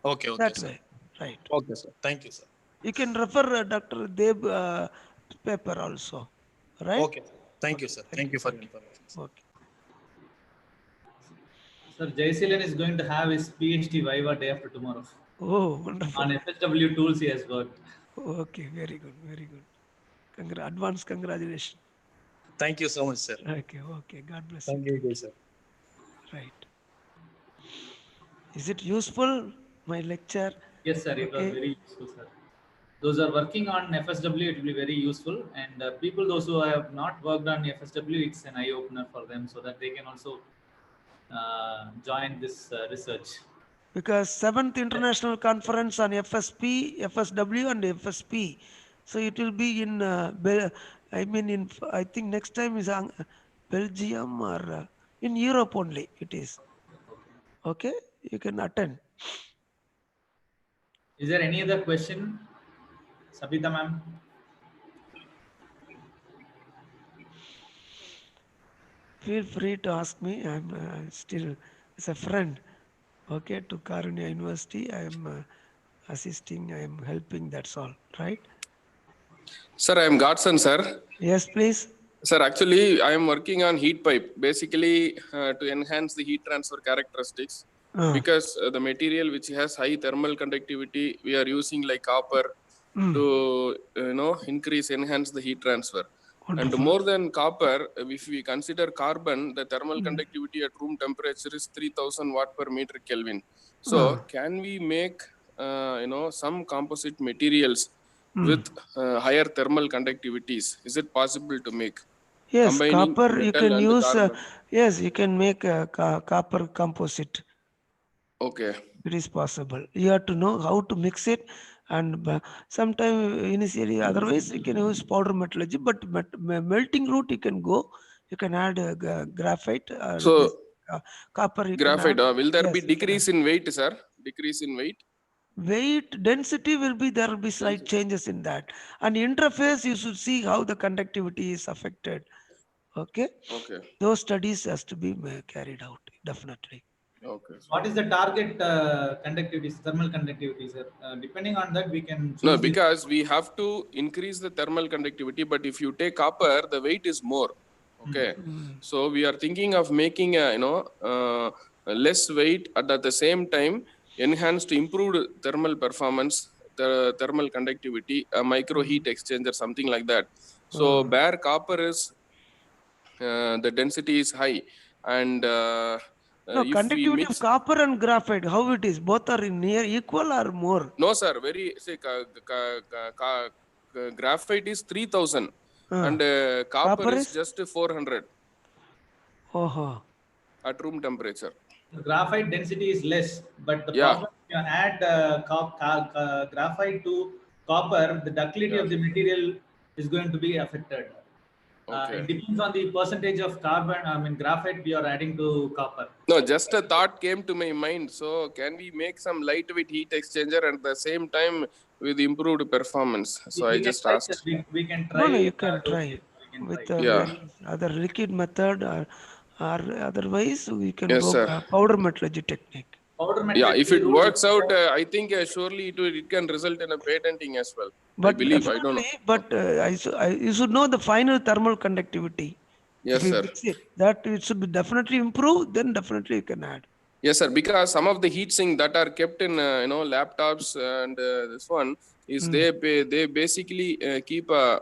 Okay, That sir. way, right. Okay, sir. Thank you, sir. You can refer Dr. Deb paper also, right? Okay. Thank you, sir. Thank you for your information. Okay. Sir, Jayasilan is going to have his PhD Viva day after tomorrow. Oh, wonderful. On FSW tools he has worked. Okay, very good, very good. Advance congratulations. Thank you so much, sir. Okay. God bless Thank you, sir. Right. Is it useful, my lecture? Yes, sir. It was very useful, sir. Those are working on FSW, it will be very useful. And people, those who have not worked on FSW, it's an eye opener for them so that they can also join this research. Because 7th International Conference on FSP, FSW and FSP. So it will be in, I think next time is Belgium or in Europe only it is. Okay, you can attend. Is there any other question? Sabita ma'am? Feel free to ask me. I'm still as a friend. Okay, to Karunya University, I am assisting, I am helping, that's all, right? Sir, I am Godson, sir. Yes, please. Sir, actually, I am working on heat pipe, basically to enhance the heat transfer characteristics. Because the material which has high thermal conductivity, we are using like copper to enhance the heat transfer. Wonderful. And more than copper, if we consider carbon, the thermal conductivity at room temperature is 3000 watt per meter Kelvin. So can we make some composite materials with higher thermal conductivities? Is it possible to make? Yes, Combining copper you can use. Yes, you can make a copper composite. Okay. It is possible. You have to know how to mix it, and sometime initially, otherwise you can use powder metallurgy. But melting route you can go. You can add graphite. So copper. You graphite. can add, will there be decrease in weight, sir? Decrease in weight? Weight density will be, there will be slight changes in that, and interface you should see how the conductivity is affected. Okay. Those studies has to be carried out, definitely. Okay. What is the target conductivity, thermal conductivity, sir? Depending on that, we can choose. No, because we have to increase the thermal conductivity, but if you take copper, the weight is more. Okay. So we are thinking of making a less weight, and at the same time enhanced improved thermal performance, the thermal conductivity, a micro heat exchanger, something like that. So bare copper is the density is high, and No, if we conductivity of mix, copper and graphite, how it is? Both are near equal or more? no sir, very say graphite is 3000 and copper is just 400 at room temperature. The graphite density is less, but the Yeah. problem if you add graphite to copper, the ductility of the material is going to be affected. Okay. It depends on the percentage of carbon, graphite we are adding to copper. No, just a thought came to my mind. So can we make some lightweight heat exchanger at the same time with improved performance? So I just asked. We can try. No, you can try with other liquid method, or otherwise we can Yes, go sir. powder metallurgy technique. Yeah, if it works out, I think surely it can result in a patenting as well. But I believe. I don't know. But you should know the final thermal conductivity. Yes, if you sir. mix it, that it should be definitely improve, then definitely you can add. Yes, sir. Because some of the heat sink that are kept in laptops and this one is they basically keep a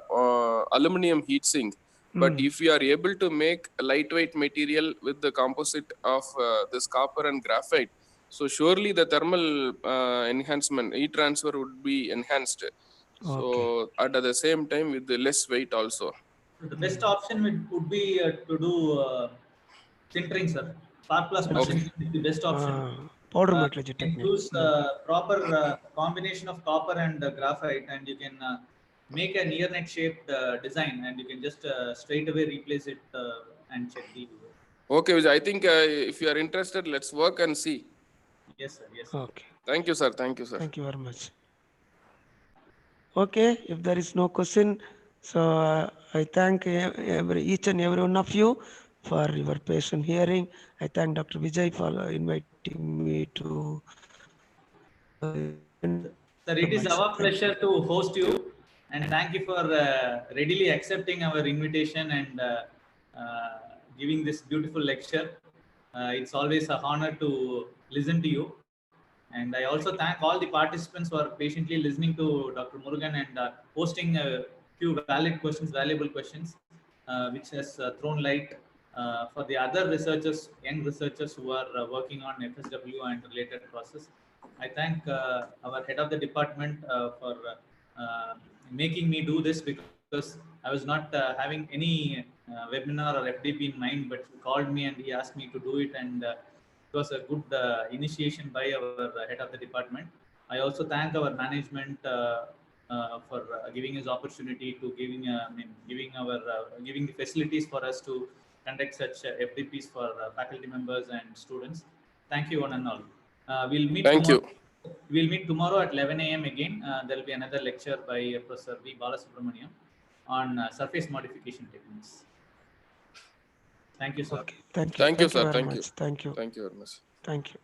aluminum heat sink. But if you are able to make a lightweight material with the composite of this copper and graphite, so surely the thermal enhancement, heat transfer would be enhanced. So at the same time with the less weight also. The best option would be to do sintering, sir. Spark plus sintering is the best option. Powder metallurgy technique. Use proper combination of copper and graphite, and you can make a near net shaped design, and you can just straight away replace it and check the. Okay, Vijay, I think if you are interested, let's work and see. Yes, sir. Yes, sir. Okay. Thank you, sir. Thank you, sir. Thank you very much. Okay, if there is no question, so I thank each and every one of you for your patient hearing. I thank Dr. Vijay for inviting me to. Sir, it is our pleasure to host you, and thank you for readily accepting our invitation and giving this beautiful lecture. It's always an honor to listen to you. And I also thank all the participants for patiently listening to Dr. Murugan and posting a few valid questions, valuable questions, which has thrown light for the other researchers, young researchers who are working on FSW and related process. I thank our head of the department for making me do this, because I was not having any webinar or FDP in mind, but he called me and he asked me to do it, and it was a good initiation by our head of the department. I also thank our management for giving us opportunity to giving the facilities for us to conduct such FDPs for faculty members and students. Thank you one and all. We'll meet. Thank tomorrow. you. We'll meet tomorrow at 11 a.m. again. There will be another lecture by Professor V. Balasubramaniam on surface modification techniques. Thank you, sir. Okay. Thank you. Thank you, sir. Very Thank much. you. Thank you. Thank you very much. Thank you.